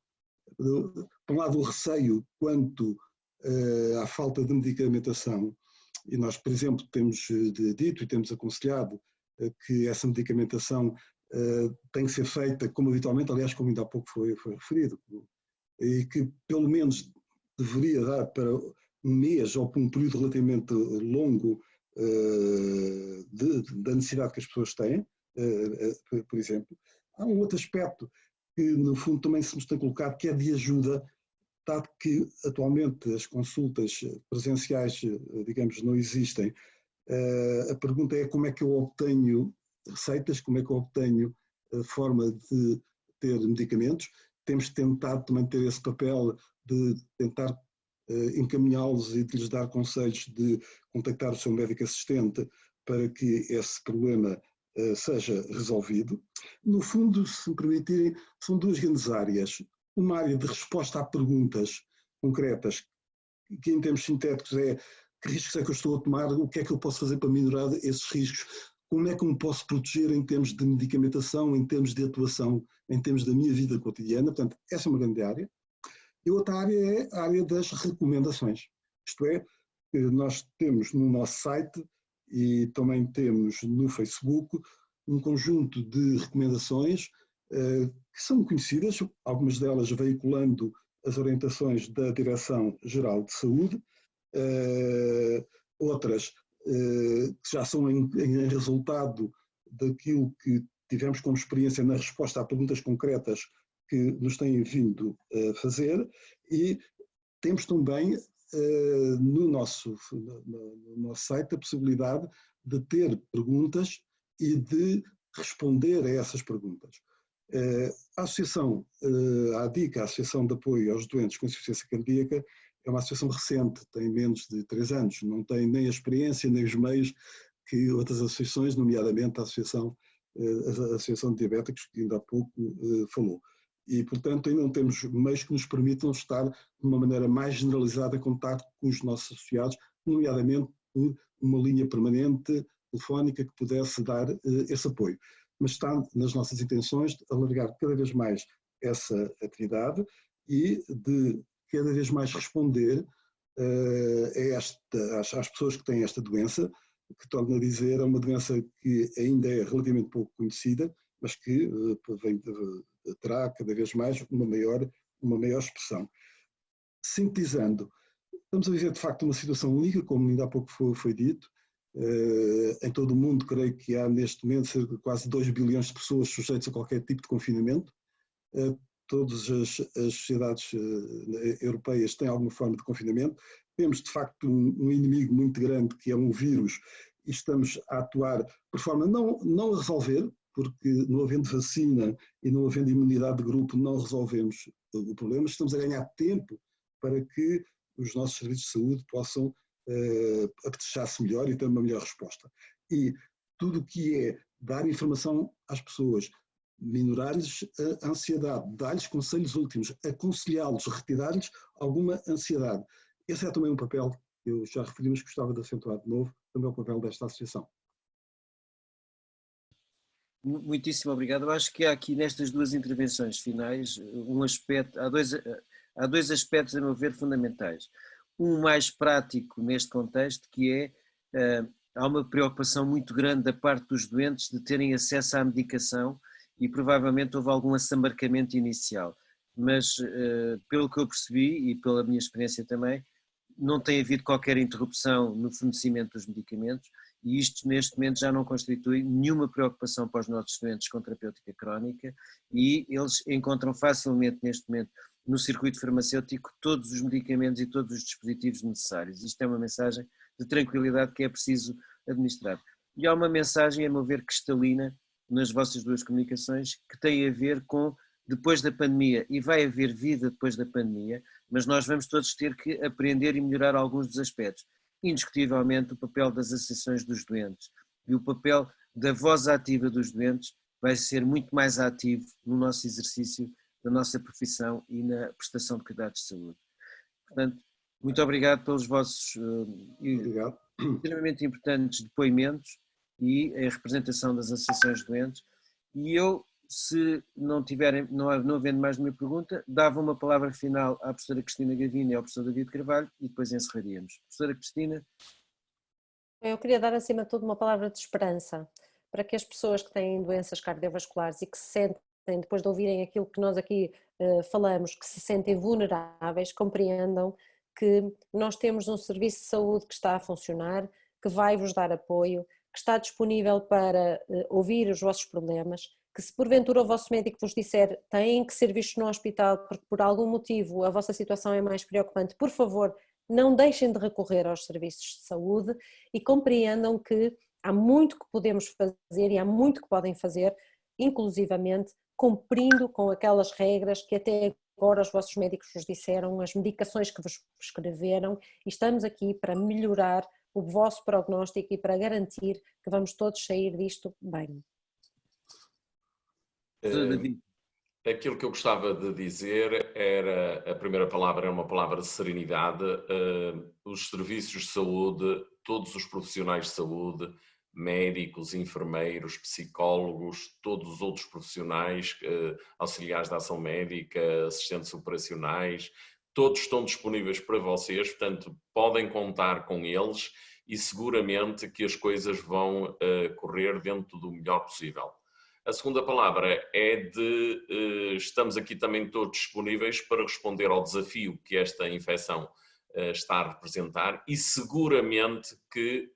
Por um lado, o receio quanto à falta de medicamentação, e nós, por exemplo, temos dito e temos aconselhado que essa medicamentação tem que ser feita como habitualmente, aliás, como ainda há pouco foi referido, e que pelo menos deveria dar para um mês ou por um período relativamente longo da necessidade que as pessoas têm, por exemplo. Há um outro aspecto que, no fundo, também se nos tem colocado, que é de ajuda, dado que atualmente as consultas presenciais, digamos, não existem. A pergunta é como é que eu obtenho receitas, como é que eu obtenho a forma de ter medicamentos. Temos tentado também ter esse papel de tentar encaminhá-los e de lhes dar conselhos de contactar o seu médico assistente para que esse problema seja resolvido. No fundo, se me permitirem, são duas grandes áreas. Uma área de resposta a perguntas concretas, que em termos sintéticos é que riscos é que eu estou a tomar, o que é que eu posso fazer para minorar esses riscos, como é que eu me posso proteger em termos de medicamentação, em termos de atuação, em termos da minha vida cotidiana. Portanto, essa é uma grande área. E outra área é a área das recomendações. Isto é, nós temos no nosso site e também temos no Facebook um conjunto de recomendações que são conhecidas, algumas delas veiculando as orientações da Direção-Geral de Saúde, outras que já são em resultado daquilo que tivemos como experiência na resposta a perguntas concretas que nos têm vindo a fazer, e temos também no nosso site a possibilidade de ter perguntas e de responder a essas perguntas. A associação, a ADIC, a Associação de Apoio aos Doentes com Insuficiência Cardíaca, é uma associação recente, tem menos de 3 anos, não tem nem a experiência nem os meios que outras associações, nomeadamente a Associação de Diabéticos, que ainda há pouco falou. E, portanto, ainda não temos meios que nos permitam estar de uma maneira mais generalizada em contato com os nossos associados, nomeadamente por uma linha permanente telefónica que pudesse dar esse apoio. Mas está nas nossas intenções de alargar cada vez mais essa atividade e de cada vez mais responder às pessoas que têm esta doença, que, torno a dizer, é uma doença que ainda é relativamente pouco conhecida, mas que terá cada vez mais uma maior uma maior expressão. Sintetizando, estamos a viver de facto uma situação única, como ainda há pouco foi dito. Em todo o mundo, creio que há neste momento cerca de quase 2 bilhões de pessoas sujeitas a qualquer tipo de confinamento. Todas as sociedades europeias têm alguma forma de confinamento. Temos de facto um inimigo muito grande, que é um vírus, e estamos a atuar por forma não a resolver, porque não havendo vacina e não havendo imunidade de grupo não resolvemos o problema. Estamos a ganhar tempo para que os nossos serviços de saúde possam apetechar-se melhor e ter uma melhor resposta. E tudo o que é dar informação às pessoas, minorar-lhes a ansiedade, dar-lhes conselhos últimos, aconselhá-los, retirar-lhes alguma ansiedade. Esse é também um papel que eu já referi, mas gostava de acentuar de novo, também é o papel desta associação. Muitíssimo obrigado. Eu acho que há aqui nestas duas intervenções finais um aspecto, há dois aspectos, a meu ver, fundamentais. Um mais prático neste contexto, que é, há uma preocupação muito grande da parte dos doentes de terem acesso à medicação e provavelmente houve algum assambarcamento inicial. Mas, pelo que eu percebi e pela minha experiência também, não tem havido qualquer interrupção no fornecimento dos medicamentos e isto neste momento já não constitui nenhuma preocupação para os nossos doentes com terapêutica crónica e eles encontram facilmente neste momento no circuito farmacêutico todos os medicamentos e todos os dispositivos necessários. Isto é uma mensagem de tranquilidade que é preciso administrar. E há uma mensagem, a meu ver, cristalina nas vossas duas comunicações que tem a ver com depois da pandemia, e vai haver vida depois da pandemia, mas nós vamos todos ter que aprender e melhorar alguns dos aspectos. Indiscutivelmente o papel das associações dos doentes e o papel da voz ativa dos doentes vai ser muito mais ativo no nosso exercício da nossa profissão e na prestação de cuidados de saúde. Portanto, muito obrigado pelos vossos extremamente importantes depoimentos e a representação das associações de doentes. E eu, se não havendo mais nenhuma pergunta, dava uma palavra final à professora Cristina Gavina e ao professor David Carvalho e depois encerraríamos. Professora Cristina. Eu queria dar acima de tudo uma palavra de esperança para que as pessoas que têm doenças cardiovasculares e que se sentem, depois de ouvirem aquilo que nós aqui falamos, que se sentem vulneráveis, compreendam que nós temos um serviço de saúde que está a funcionar, que vai vos dar apoio, que está disponível para ouvir os vossos problemas, que se porventura o vosso médico vos disser têm que ser vistos no hospital porque por algum motivo a vossa situação é mais preocupante, por favor, não deixem de recorrer aos serviços de saúde e compreendam que há muito que podemos fazer e há muito que podem fazer, inclusivamente cumprindo com aquelas regras que até agora os vossos médicos vos disseram, as medicações que vos prescreveram, e estamos aqui para melhorar o vosso prognóstico e para garantir que vamos todos sair disto bem. Aquilo que eu gostava de dizer era, a primeira palavra era uma palavra de serenidade. Os serviços de saúde, todos os profissionais de saúde, médicos, enfermeiros, psicólogos, todos os outros profissionais, auxiliares de ação médica, assistentes operacionais, todos estão disponíveis para vocês, portanto podem contar com eles e seguramente que as coisas vão correr dentro do melhor possível. A segunda palavra é de estamos aqui também todos disponíveis para responder ao desafio que esta infecção está a representar e seguramente que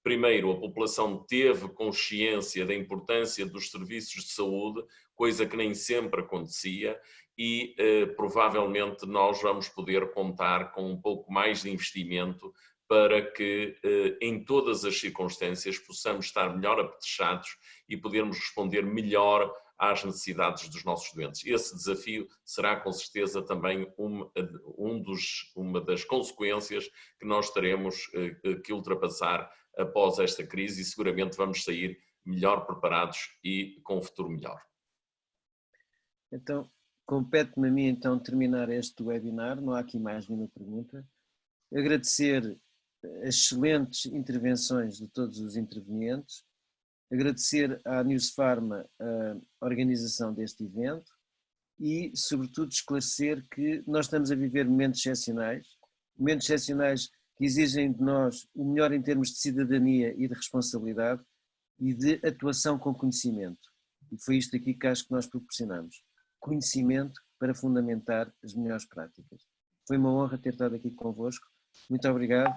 primeiro a população teve consciência da importância dos serviços de saúde, coisa que nem sempre acontecia e provavelmente nós vamos poder contar com um pouco mais de investimento para que em todas as circunstâncias possamos estar melhor apetrechados e podermos responder melhor às necessidades dos nossos doentes. Esse desafio será com certeza também uma das consequências que nós teremos que ultrapassar após esta crise e seguramente vamos sair melhor preparados e com um futuro melhor. Então, compete-me a mim então terminar este webinar, não há aqui mais nenhuma pergunta. Agradecer as excelentes intervenções de todos os intervenientes, agradecer à News Pharma a organização deste evento e, sobretudo, esclarecer que nós estamos a viver momentos excepcionais que exigem de nós o melhor em termos de cidadania e de responsabilidade e de atuação com conhecimento. E foi isto aqui que acho que nós proporcionamos. Conhecimento para fundamentar as melhores práticas. Foi uma honra ter estado aqui convosco. Muito obrigado.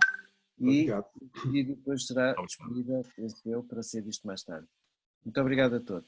Obrigado. E depois será disponível, penso eu, para ser visto mais tarde. Muito obrigado a todos.